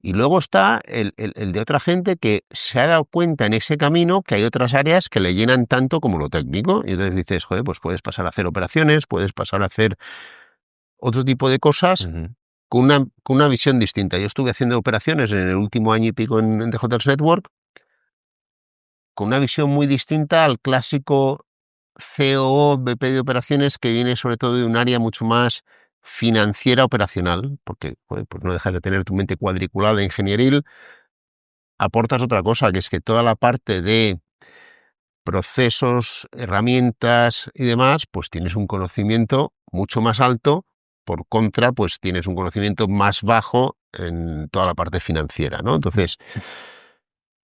Y luego está el de otra gente que se ha dado cuenta en ese camino que hay otras áreas que le llenan tanto como lo técnico. Y entonces dices, joder, pues puedes pasar a hacer operaciones, puedes pasar a hacer otro tipo de cosas con una visión distinta. Yo estuve haciendo operaciones en el último año y pico en The Hotels Network con una visión muy distinta al clásico COO, VP de operaciones, que viene sobre todo de un área mucho más financiera operacional, porque pues no dejas de tener tu mente cuadriculada ingenieril, aportas otra cosa, que es que toda la parte de procesos, herramientas y demás, pues tienes un conocimiento mucho más alto, por contra, pues tienes un conocimiento más bajo en toda la parte financiera, ¿no? Entonces,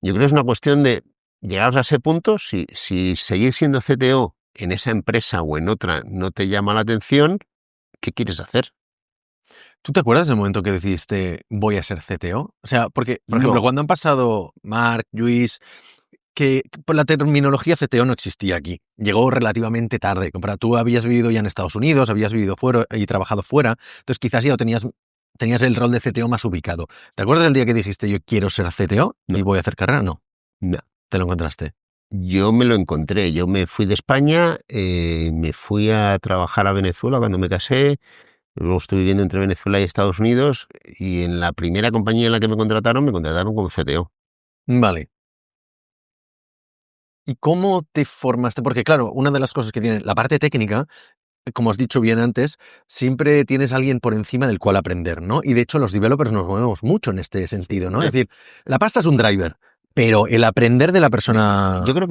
yo creo que es una cuestión de llegados a ese punto, si seguir siendo CTO en esa empresa o en otra no te llama la atención, ¿qué quieres hacer? ¿Tú te acuerdas del momento que decidiste voy a ser CTO? O sea, porque, por ejemplo, cuando han pasado Marc, Lluís, que la terminología CTO no existía aquí. Llegó relativamente tarde. Tú habías vivido ya en Estados Unidos, habías vivido fuera y trabajado fuera, entonces quizás ya tenías el rol de CTO más ubicado. ¿Te acuerdas del día que dijiste yo quiero ser CTO y voy a hacer carrera? No. ¿Te lo encontraste? Yo me lo encontré. Yo me fui de España, me fui a trabajar a Venezuela cuando me casé. Luego estuve viviendo entre Venezuela y Estados Unidos y en la primera compañía en la que me contrataron como CTO. Vale. ¿Y cómo te formaste? Porque claro, una de las cosas que tiene la parte técnica como has dicho bien antes, siempre tienes a alguien por encima del cual aprender, ¿no? Y de hecho los developers nos movemos mucho en este sentido, ¿no? Es decir, la pasta es un driver, pero el aprender de la persona... Yo creo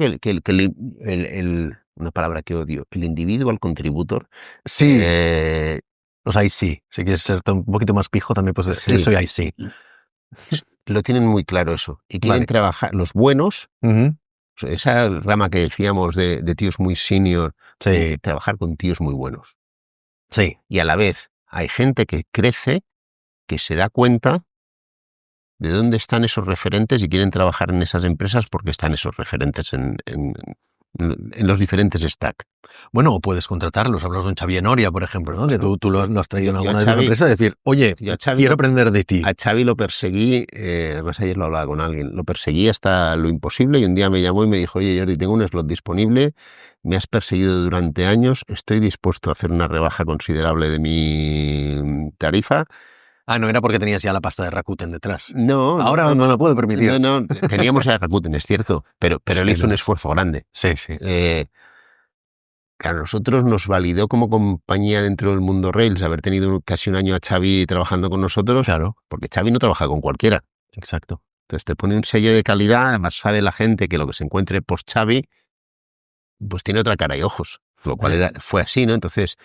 una palabra que odio, el individual contributor. Sí, eh, los IC. Si quieres ser un poquito más pijo, también puedes decir, Sí. soy IC. Lo tienen muy claro eso. Y quieren Vale. trabajar, los buenos, Ujú. esa rama que decíamos de tíos muy senior, Sí, trabajar con tíos muy buenos. sí. Y a la vez hay gente que crece, que se da cuenta de dónde están esos referentes y quieren trabajar en esas empresas porque están esos referentes en los diferentes stacks. Bueno, o puedes contratarlos. Hablamos de un Xavi Noria, por ejemplo, ¿no? Que tú lo has traído en Yo a alguna de tus Xavi- empresas. Decir, oye, yo a Xavi quiero lo- aprender de ti. A Xavi lo perseguí, además ayer lo hablaba con alguien, lo perseguí hasta lo imposible y un día me llamó y me dijo, oye Jordi, tengo un slot disponible, me has perseguido durante años, estoy dispuesto a hacer una rebaja considerable de mi tarifa. Ah, no era porque tenías ya la pasta de Rakuten detrás. No, Ahora no lo puedo permitir. No, teníamos a Rakuten, es cierto, pero él hizo un esfuerzo grande. Sí, sí. Que a nosotros nos validó como compañía dentro del mundo Rails haber tenido casi un año a Xavi trabajando con nosotros, Claro, porque Xavi no trabaja con cualquiera. exacto. Entonces te pone un sello de calidad, además sabe la gente que lo que se encuentre post Xavi, pues tiene otra cara y ojos, lo cual fue así, ¿no? Entonces,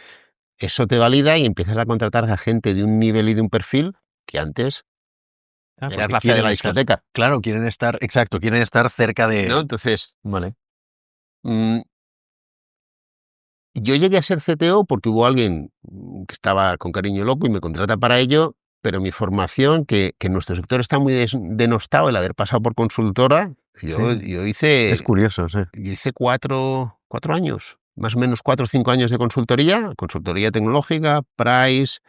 eso te valida y empiezas a contratar a gente de un nivel y de un perfil que antes eras la fea de la discoteca. Claro, quieren estar cerca de... ¿No? Entonces, Vale. Yo llegué a ser CTO porque hubo alguien que estaba con cariño loco y me contrata para ello, pero mi formación, que en nuestro sector está muy denostado el haber pasado por consultora, yo hice... Es curioso, sí. Yo hice 4 años, más o menos 4 o 5 años de consultoría tecnológica, Price,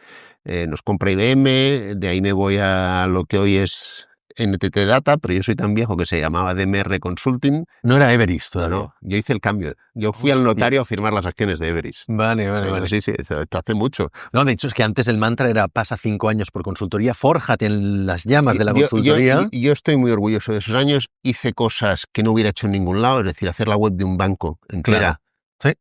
nos compra IBM, de ahí me voy a lo que hoy es NTT Data, pero yo soy tan viejo que se llamaba DMR Consulting. No era Everest todavía. No, yo hice el cambio. Yo fui al notario a firmar las acciones de Everest. Vale. Sí, esto hace mucho. No, de hecho es que antes el mantra era pasa 5 años por consultoría, fórjate en las llamas de la consultoría. Yo estoy muy orgulloso de esos años. Hice cosas que no hubiera hecho en ningún lado, es decir, hacer la web de un banco entera. Claro. Sí.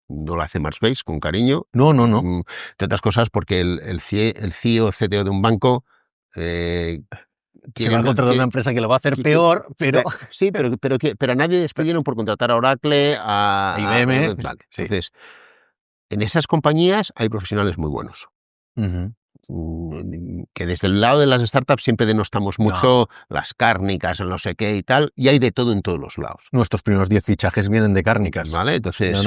No lo hace Marsbase, con cariño. No. Entre otras cosas porque el CEO, CTO de un banco... se va a contratar una empresa que lo va a hacer peor, pero... Sí, pero a nadie despidieron por contratar a Oracle, a IBM. Vale. Sí. Entonces, en esas compañías hay profesionales muy buenos. Uh-huh. Que desde el lado de las startups siempre denostamos mucho las cárnicas, el no sé qué y tal, y hay de todo en todos los lados. Nuestros primeros 10 fichajes vienen de cárnicas. Vale, entonces,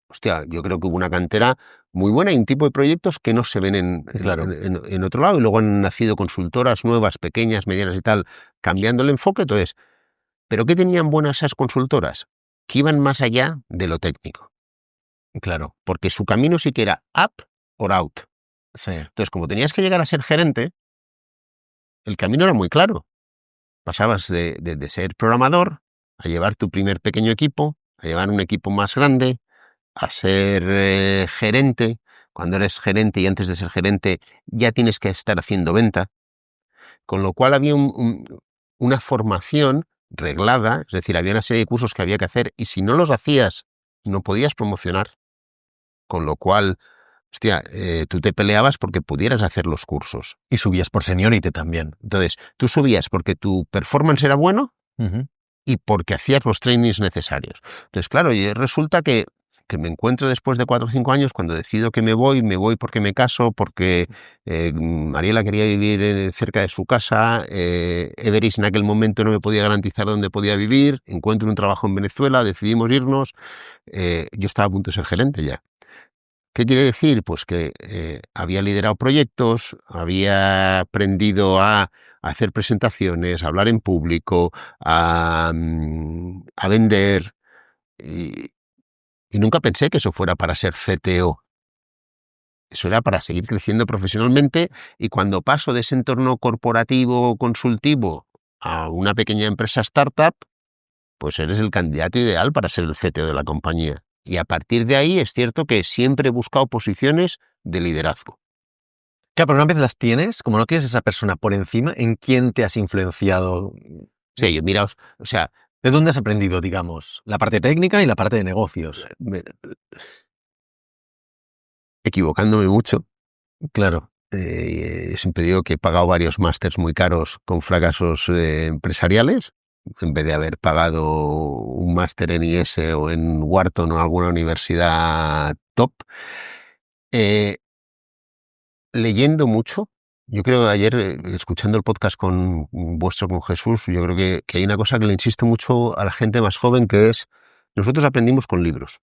hostia, yo creo que hubo una cantera muy buena y un tipo de proyectos que no se ven en otro lado, y luego han nacido consultoras nuevas, pequeñas, medianas y tal, cambiando el enfoque. Entonces, ¿pero qué tenían buenas esas consultoras? Que iban más allá de lo técnico. Claro. Porque su camino sí que era up or out. Sí. Entonces, como tenías que llegar a ser gerente, el camino era muy claro. Pasabas de ser programador a llevar tu primer pequeño equipo, a llevar un equipo más grande, a ser gerente. Cuando eres gerente y antes de ser gerente ya tienes que estar haciendo venta. Con lo cual había una formación reglada, es decir, había una serie de cursos que había que hacer y si no los hacías no podías promocionar. Con lo cual... Hostia, tú te peleabas porque pudieras hacer los cursos. Y subías por seniority también. Entonces, tú subías porque tu performance era bueno y porque hacías los trainings necesarios. Entonces, claro, y resulta que me encuentro después de 4 o 5 años, cuando decido que me voy porque me caso, porque Mariela quería vivir cerca de su casa, Everest en aquel momento no me podía garantizar dónde podía vivir, encuentro un trabajo en Venezuela, decidimos irnos, yo estaba a punto de ser gerente ya. ¿Qué quiere decir? Pues que había liderado proyectos, había aprendido a hacer presentaciones, a hablar en público, a vender, y nunca pensé que eso fuera para ser CTO. Eso era para seguir creciendo profesionalmente, y cuando paso de ese entorno corporativo consultivo a una pequeña empresa startup, pues eres el candidato ideal para ser el CTO de la compañía. Y a partir de ahí es cierto que siempre he buscado posiciones de liderazgo. Claro, pero una vez las tienes, como no tienes esa persona por encima, ¿en quién te has influenciado? Sí, mira, o sea... ¿De dónde has aprendido, digamos, la parte técnica y la parte de negocios? equivocándome mucho. Claro. Siempre digo que he pagado varios másters muy caros con fracasos empresariales, en vez de haber pagado un máster en IS o en Wharton o alguna universidad top. Leyendo mucho. Yo creo que ayer, escuchando el podcast con Jesús, yo creo que hay una cosa que le insisto mucho a la gente más joven, que es, nosotros aprendimos con libros.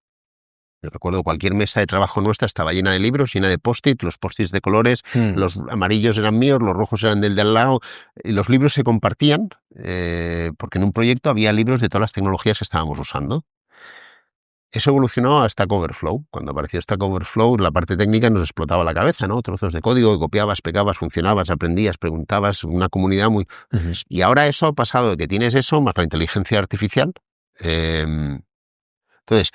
Yo recuerdo cualquier mesa de trabajo nuestra estaba llena de libros, llena de post-it, los post-its de colores, los amarillos eran míos, los rojos eran del de al lado, y los libros se compartían, porque en un proyecto había libros de todas las tecnologías que estábamos usando. Eso evolucionó a Stack Overflow. Cuando apareció Stack Overflow, la parte técnica nos explotaba la cabeza, ¿no? Trozos de código que copiabas, pegabas, funcionabas, aprendías, preguntabas, una comunidad muy... Y ahora eso ha pasado de que tienes eso más la inteligencia artificial. Entonces,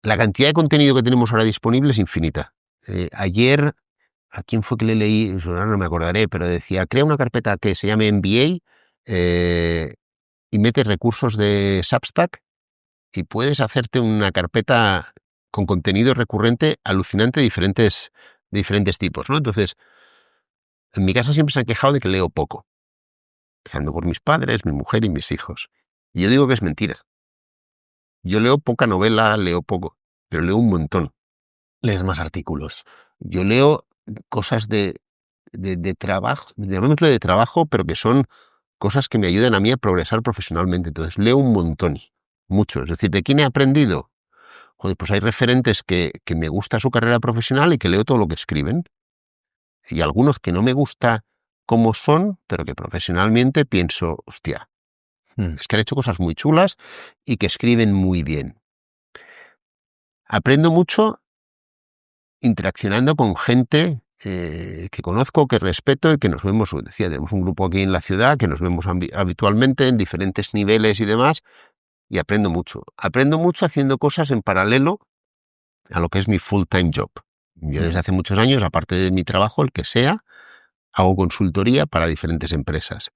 la cantidad de contenido que tenemos ahora disponible es infinita. Ayer, ¿a quién fue que le leí? Ahora no me acordaré, pero decía, crea una carpeta que se llame MBA y mete recursos de Substack y puedes hacerte una carpeta con contenido recurrente alucinante de diferentes tipos, ¿no? Entonces, en mi casa siempre se han quejado de que leo poco, empezando por mis padres, mi mujer y mis hijos. Y yo digo que es mentira. Yo leo poca novela, leo poco, pero leo un montón. Lees más artículos. Yo leo cosas de trabajo, llamémosle de trabajo, pero que son cosas que me ayudan a mí a progresar profesionalmente. Entonces, leo un montón, mucho. Es decir, ¿de quién he aprendido? Joder, pues hay referentes que me gusta su carrera profesional y que leo todo lo que escriben. Y algunos que no me gusta cómo son, pero que profesionalmente pienso, hostia, es que han hecho cosas muy chulas y que escriben muy bien. Aprendo mucho interaccionando con gente que conozco, que respeto y que nos vemos, decía, tenemos un grupo aquí en la ciudad que nos vemos habitualmente en diferentes niveles y demás, y aprendo mucho. Aprendo mucho haciendo cosas en paralelo a lo que es mi full-time job. Yo desde hace muchos años, aparte de mi trabajo, el que sea, hago consultoría para diferentes empresas.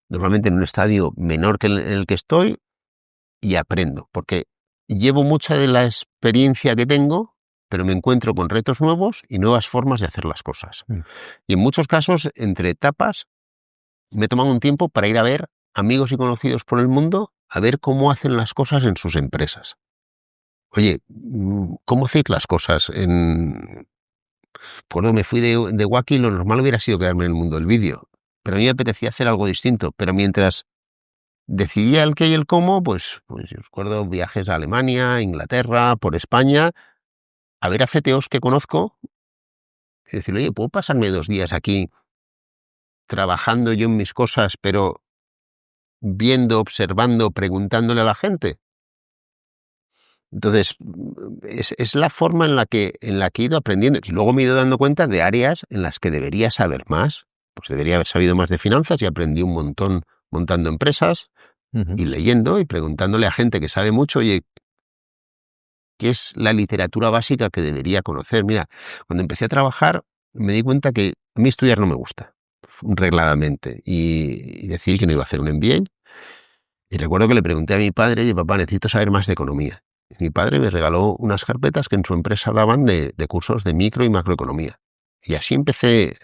Normalmente en un estadio menor que en el que estoy, y aprendo, porque llevo mucha de la experiencia que tengo, pero me encuentro con retos nuevos y nuevas formas de hacer las cosas. Y en muchos casos, entre etapas, me he tomado un tiempo para ir a ver amigos y conocidos por el mundo, a ver cómo hacen las cosas en sus empresas. Oye, ¿cómo hacéis las cosas? Cuando me fui de Wacky, lo normal hubiera sido quedarme en el mundo del vídeo, pero a mí me apetecía hacer algo distinto. Pero mientras decidía el qué y el cómo, pues yo recuerdo viajes a Alemania, Inglaterra, por España, a ver a CTOs que conozco y decirle, oye, ¿puedo pasarme 2 días aquí trabajando yo en mis cosas, pero viendo, observando, preguntándole a la gente? Entonces, es la forma en la que he ido aprendiendo. Y luego me he ido dando cuenta de áreas en las que debería saber más. Pues debería haber sabido más de finanzas y aprendí un montón montando empresas y leyendo y preguntándole a gente que sabe mucho, oye, ¿qué es la literatura básica que debería conocer? Mira, cuando empecé a trabajar me di cuenta que a mí estudiar no me gusta, regladamente, y decidí que no iba a hacer un MBA. Y recuerdo que le pregunté a mi padre, oye, papá, necesito saber más de economía. Y mi padre me regaló unas carpetas que en su empresa daban de cursos de micro y macroeconomía. Y así empecé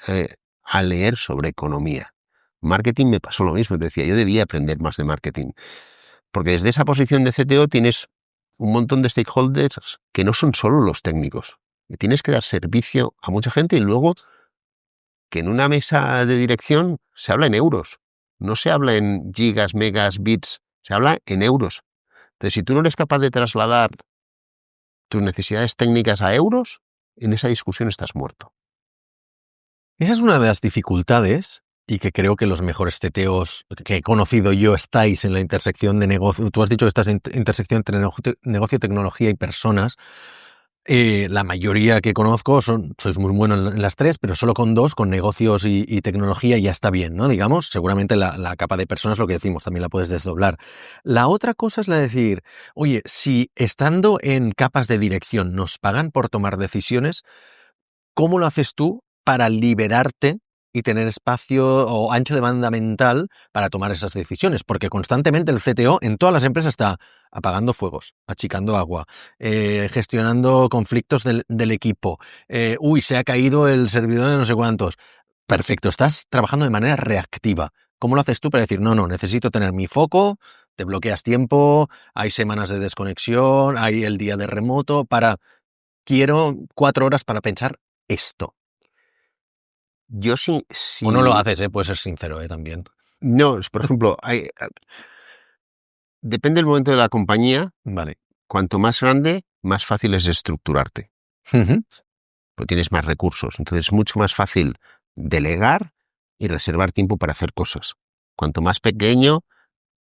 a leer sobre economía. Marketing me pasó lo mismo, te decía, yo debía aprender más de marketing. Porque desde esa posición de CTO tienes un montón de stakeholders que no son solo los técnicos. Y tienes que dar servicio a mucha gente y luego que en una mesa de dirección se habla en euros. No se habla en gigas, megas, bits, se habla en euros. Entonces, si tú no eres capaz de trasladar tus necesidades técnicas a euros, en esa discusión estás muerto. Esa es una de las dificultades y que creo que los mejores CTOs que he conocido yo estáis en la intersección de negocio. Tú has dicho que estás en intersección entre negocio, tecnología y personas. La mayoría que conozco sois muy buenos en las tres, pero solo con 2, con negocios y tecnología, ya está bien, ¿no? Digamos, seguramente la capa de personas, lo que decimos, también la puedes desdoblar. La otra cosa es la de decir, oye, si estando en capas de dirección nos pagan por tomar decisiones, ¿cómo lo haces tú para liberarte y tener espacio o ancho de banda mental para tomar esas decisiones, porque constantemente el CTO en todas las empresas está apagando fuegos, achicando agua, gestionando conflictos del equipo, se ha caído el servidor de no sé cuántos. Perfecto, estás trabajando de manera reactiva. ¿Cómo lo haces tú para decir, no, necesito tener mi foco, te bloqueas tiempo, hay semanas de desconexión, hay el día de remoto, quiero 4 horas para pensar esto? Yo sí, O no lo sí, haces, puedes ser sincero, también. no, por ejemplo, depende del momento de la compañía, Vale. cuanto más grande, más fácil es estructurarte, Ujú. porque tienes más recursos, entonces es mucho más fácil delegar y reservar tiempo para hacer cosas. Cuanto más pequeño,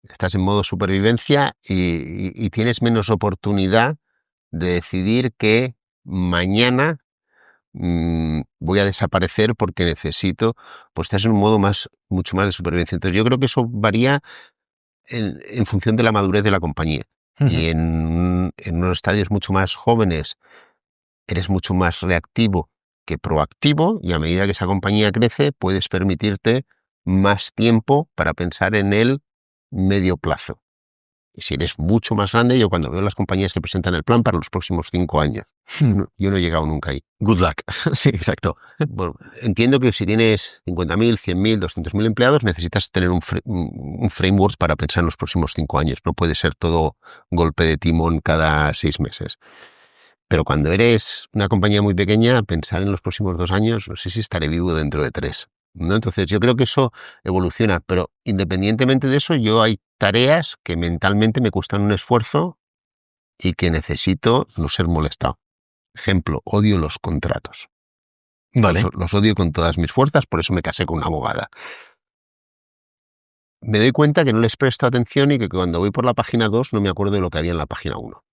estás en modo supervivencia y tienes menos oportunidad de decidir que mañana voy a desaparecer porque necesito, pues estás en un modo mucho más de supervivencia. Entonces yo creo que eso varía en función de la madurez de la compañía. Ujú. Y en unos estadios mucho más jóvenes eres mucho más reactivo que proactivo, y a medida que esa compañía crece puedes permitirte más tiempo para pensar en el medio plazo. Y si eres mucho más grande, yo cuando veo las compañías que presentan el plan para los próximos 5 años, yo no he llegado nunca ahí. Good luck. Sí, exacto. Bueno, entiendo que si tienes 50.000, 100.000, 200.000 empleados, necesitas tener un framework para pensar en los próximos 5 años. No puede ser todo golpe de timón cada 6 meses. Pero cuando eres una compañía muy pequeña, pensar en los próximos 2 años, no sé si estaré vivo dentro de 3, ¿no? Entonces yo creo que eso evoluciona, pero independientemente de eso, yo hay tareas que mentalmente me cuestan un esfuerzo y que necesito no ser molestado. Ejemplo, odio los contratos. Vale. Los odio con todas mis fuerzas, por eso me casé con una abogada. Me doy cuenta que no les presto atención y que cuando voy por la página 2 no me acuerdo de lo que había en la página 1.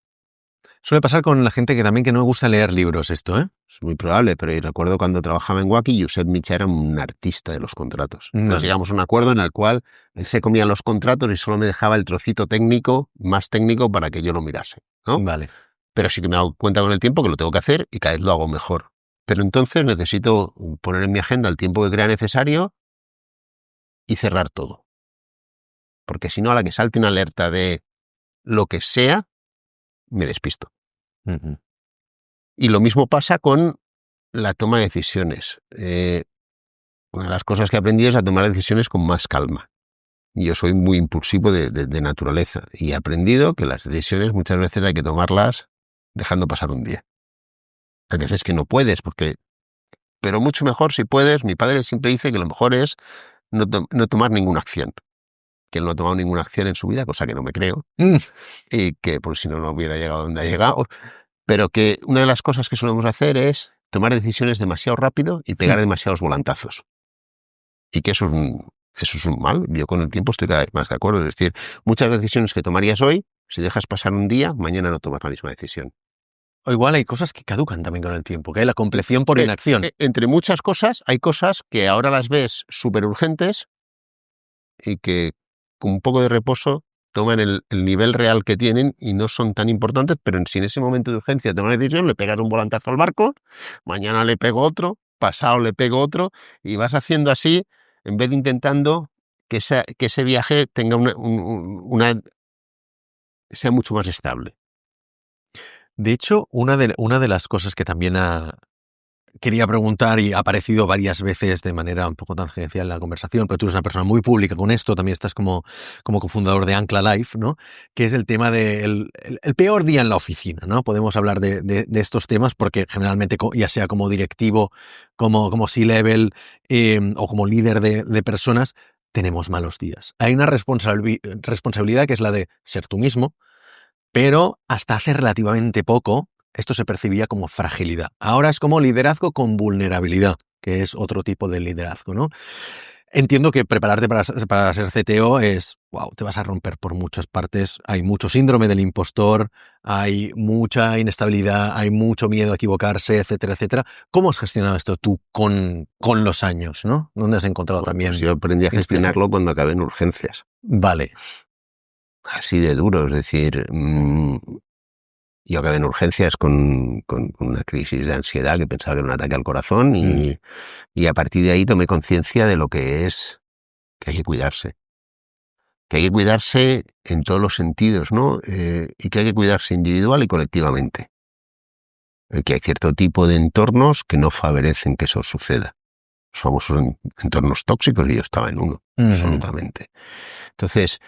Suele pasar con la gente que no le gusta leer libros esto, ¿eh? Es muy probable, pero recuerdo cuando trabajaba en Wacky, Josep Micha era un artista de los contratos. Entonces Vale. llegamos a un acuerdo en el cual él se comía los contratos y solo me dejaba el trocito técnico, más técnico, para que yo lo mirase, ¿no? Vale. Pero sí que me doy cuenta con el tiempo que lo tengo que hacer y cada vez lo hago mejor. Pero entonces necesito poner en mi agenda el tiempo que crea necesario y cerrar todo. Porque si no, a la que salte una alerta de lo que sea, me despisto. Ujú. Y lo mismo pasa con la toma de decisiones. Una de las cosas que he aprendido es a tomar decisiones con más calma. Yo soy muy impulsivo de naturaleza y he aprendido que las decisiones muchas veces hay que tomarlas dejando pasar un día. Hay veces que no puedes, pero mucho mejor si puedes. Mi padre siempre dice que lo mejor es no tomar ninguna acción. Que él no ha tomado ninguna acción en su vida, cosa que no me creo, Mm. y que por si no, no hubiera llegado donde ha llegado. Pero que una de las cosas que solemos hacer es tomar decisiones demasiado rápido y pegar demasiados volantazos. Y que eso es un mal. Yo con el tiempo estoy cada vez más de acuerdo. Es decir, muchas decisiones que tomarías hoy, si dejas pasar un día, mañana no tomas la misma decisión. O igual hay cosas que caducan también con el tiempo, que hay la compleción por inacción. Entre muchas cosas, hay cosas que ahora las ves súper urgentes y que con un poco de reposo toman el nivel real que tienen y no son tan importantes, pero si en ese momento de urgencia toman una decisión, le pegas un volantazo al barco, mañana le pego otro, pasado le pego otro, y vas haciendo así, en vez de intentando que ese viaje tenga sea mucho más estable. De hecho, una de las cosas que también quería preguntar y ha aparecido varias veces de manera un poco tangencial en la conversación, pero tú eres una persona muy pública con esto, también estás como cofundador de Ancla Life, ¿no? Que es el tema del el peor día en la oficina, ¿no? Podemos hablar de estos temas porque generalmente, ya sea como directivo, como C-level o como líder de personas, tenemos malos días. Hay una responsabilidad que es la de ser tú mismo, pero hasta hace relativamente poco esto se percibía como fragilidad. Ahora es como liderazgo con vulnerabilidad, que es otro tipo de liderazgo, ¿no? Entiendo que prepararte para ser CTO es, wow, te vas a romper por muchas partes. Hay mucho síndrome del impostor, hay mucha inestabilidad, hay mucho miedo a equivocarse, etcétera, etcétera. ¿Cómo has gestionado esto tú con los años, ¿no? ¿Dónde has encontrado también? Pues yo aprendí a gestionarlo cuando acabé en urgencias. Vale. Así de duro, es decir, Yo acabé en urgencias con una crisis de ansiedad que pensaba que era un ataque al corazón y a partir de ahí tomé conciencia de lo que es que hay que cuidarse. Que hay que cuidarse en todos los sentidos, ¿no? Y que hay que cuidarse individual y colectivamente. Que hay cierto tipo de entornos que no favorecen que eso suceda. Los famosos entornos tóxicos, y yo estaba en uno, absolutamente. Entonces,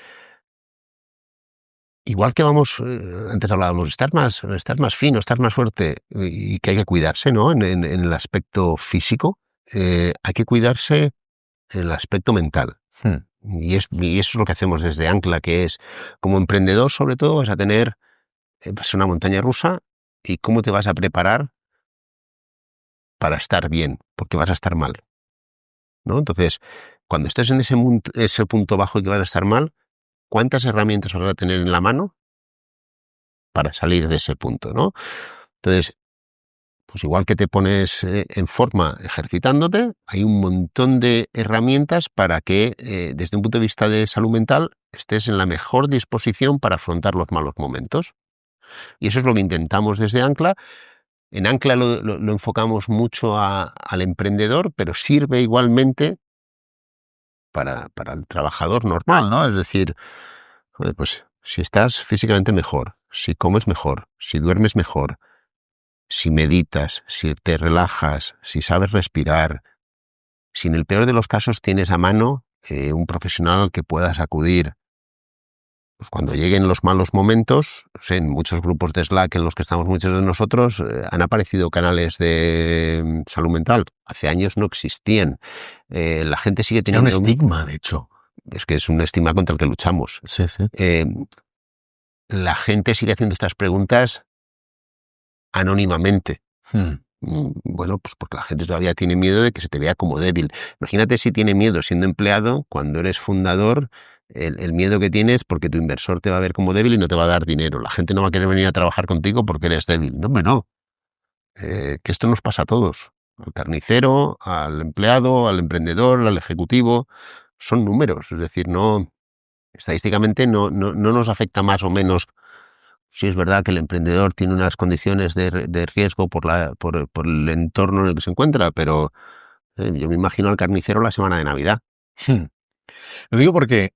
igual que antes hablábamos, estar más fino, estar más fuerte, y que hay que cuidarse, ¿no? En el aspecto físico, hay que cuidarse en el aspecto mental. Y eso es lo que hacemos desde Ancla, que es, como emprendedor, sobre todo, vas a tener una montaña rusa, y cómo te vas a preparar para estar bien, porque vas a estar mal, ¿no? Entonces, cuando estés en ese punto bajo y que vas a estar mal, ¿cuántas herramientas vas a tener en la mano para salir de ese punto, ¿no? Entonces, pues igual que te pones en forma ejercitándote, hay un montón de herramientas para que, desde un punto de vista de salud mental, estés en la mejor disposición para afrontar los malos momentos. Y eso es lo que intentamos desde Ancla. En Ancla lo enfocamos mucho al emprendedor, pero sirve igualmente para el trabajador normal, ¿no? Es decir, joder, pues si estás físicamente mejor, si comes mejor, si duermes mejor, si meditas, si te relajas, si sabes respirar, si en el peor de los casos tienes a mano un profesional al que puedas acudir, pues cuando lleguen los malos momentos, o sea, en muchos grupos de Slack en los que estamos muchos de nosotros, han aparecido canales de salud mental. Hace años no existían. La gente sigue Era teniendo... un estigma, de hecho. Es que es un estigma contra el que luchamos. Sí, sí. La gente sigue haciendo estas preguntas anónimamente. Bueno, pues porque la gente todavía tiene miedo de que se te vea como débil. Imagínate si tiene miedo siendo empleado, cuando eres fundador, el miedo que tienes porque tu inversor te va a ver como débil y no te va a dar dinero. La gente no va a querer venir a trabajar contigo porque eres débil. No, hombre, no. Que esto nos pasa a todos. Al carnicero, al empleado, al emprendedor, al ejecutivo. Son números. Es decir, no, estadísticamente no nos afecta más o menos. Sí, es verdad que el emprendedor tiene unas condiciones de riesgo por el entorno en el que se encuentra, pero yo me imagino al carnicero la semana de Navidad. Lo digo porque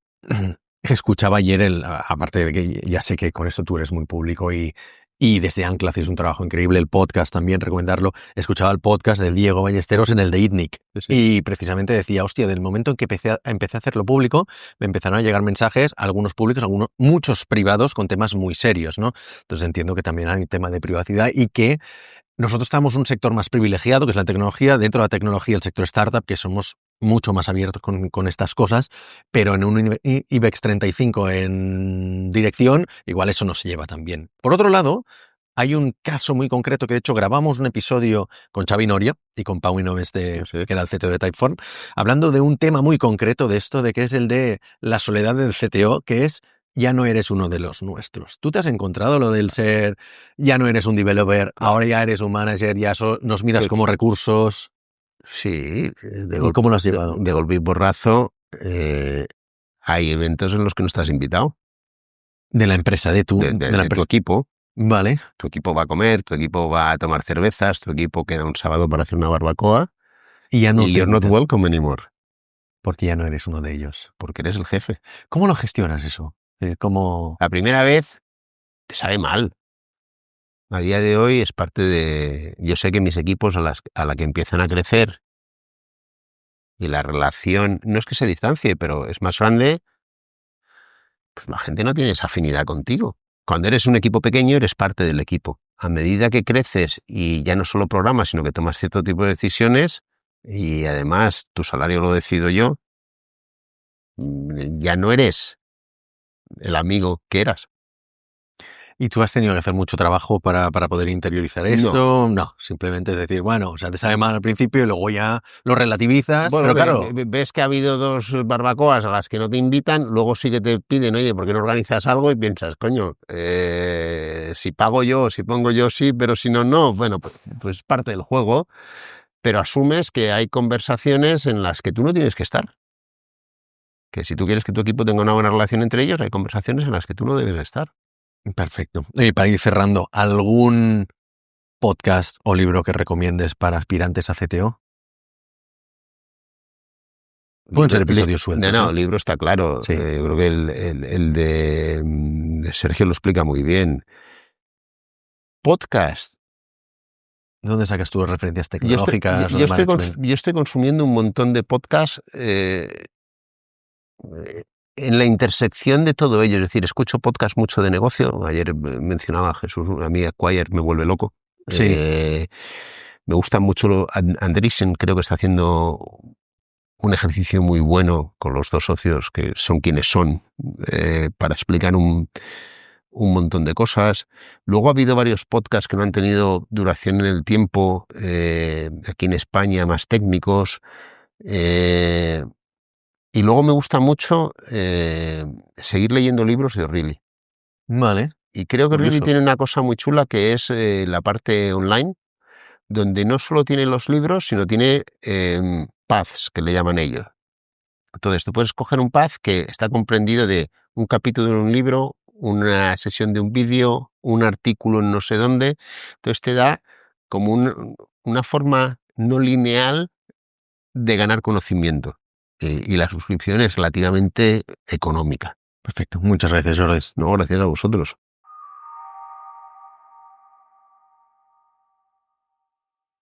escuchaba ayer, aparte de que ya sé que con esto tú eres muy público y desde Ancla haces un trabajo increíble, el podcast también, recomendarlo. Escuchaba el podcast del Diego Ballesteros en el de ITNIC y precisamente decía, hostia, del momento en que empecé a hacerlo público, me empezaron a llegar mensajes, algunos públicos, muchos privados con temas muy serios, ¿no? Entonces entiendo que también hay un tema de privacidad y que nosotros estamos en un sector más privilegiado, que es la tecnología. Dentro de la tecnología, el sector startup, que somos mucho más abiertos con estas cosas, pero en un IBEX 35 en dirección, igual eso no se lleva tan bien. Por otro lado, hay un caso muy concreto que de hecho grabamos un episodio con Xavi Noria y con Pau Inoves, que era el CTO de Typeform, hablando de un tema muy concreto de esto, de que es el de la soledad del CTO, que es ya no eres uno de los nuestros. ¿Tú te has encontrado lo del ser, ya no eres un developer, ahora ya eres un manager, ya nos miras como recursos? Sí, ¿Y cómo lo has llevado? De golpe y porrazo, hay eventos en los que no estás invitado. De la empresa, de tu equipo. Vale. Tu equipo va a comer, tu equipo va a tomar cervezas, tu equipo queda un sábado para hacer una barbacoa. Y ya no you're not welcome anymore. Porque ya no eres uno de ellos. Porque eres el jefe. ¿Cómo lo gestionas eso? ¿Cómo? La primera vez te sabe mal. A día de hoy es parte de... Yo sé que mis equipos a la que empiezan a crecer y la relación, no es que se distancie, pero es más grande, pues la gente no tiene esa afinidad contigo. Cuando eres un equipo pequeño, eres parte del equipo. A medida que creces y ya no solo programas, sino que tomas cierto tipo de decisiones y además tu salario lo decido yo, ya no eres el amigo que eras. ¿Y tú has tenido que hacer mucho trabajo para poder interiorizar esto? No, simplemente es decir, bueno, o sea, te sabe mal al principio y luego ya lo relativizas, bueno, pero claro... Ves que ha habido 2 barbacoas a las que no te invitan, luego sí que te piden, oye, ¿por qué no organizas algo? Y piensas, coño, si pago yo, si pongo yo sí, pero si no, no. Bueno, pues es parte del juego, pero asumes que hay conversaciones en las que tú no tienes que estar. Que si tú quieres que tu equipo tenga una buena relación entre ellos, hay conversaciones en las que tú no debes estar. Perfecto. Y para ir cerrando, ¿algún podcast o libro que recomiendes para aspirantes a CTO? Pueden ser episodios sueltos. No, libro está claro. Sí. Creo que el de Sergio lo explica muy bien. Podcast. ¿Dónde sacas tú referencias Yo estoy, tecnológicas o yo de estoy management? yo estoy consumiendo un montón de podcasts en la intersección de todo ello. Es decir, escucho podcasts mucho de negocio. Ayer mencionaba a Jesús, a mí Acquire me vuelve loco. Sí. Me gusta mucho Andreessen, creo que está haciendo un ejercicio muy bueno con los dos socios que son quienes son, para explicar un montón de cosas. Luego ha habido varios podcasts que no han tenido duración en el tiempo, aquí en España, más técnicos. Y luego me gusta mucho seguir leyendo libros de O'Reilly. Vale. Y creo que O'Reilly Curioso. tiene una cosa muy chula que es la parte online, donde no solo tiene los libros, sino tiene paths, que le llaman ellos. Entonces, tú puedes coger un path que está comprendido de un capítulo de un libro, una sesión de un vídeo, un artículo en no sé dónde. Entonces, te da como una forma no lineal de ganar conocimiento. Y la suscripción es relativamente económica. Perfecto. Muchas gracias, Jordi. No, gracias a vosotros.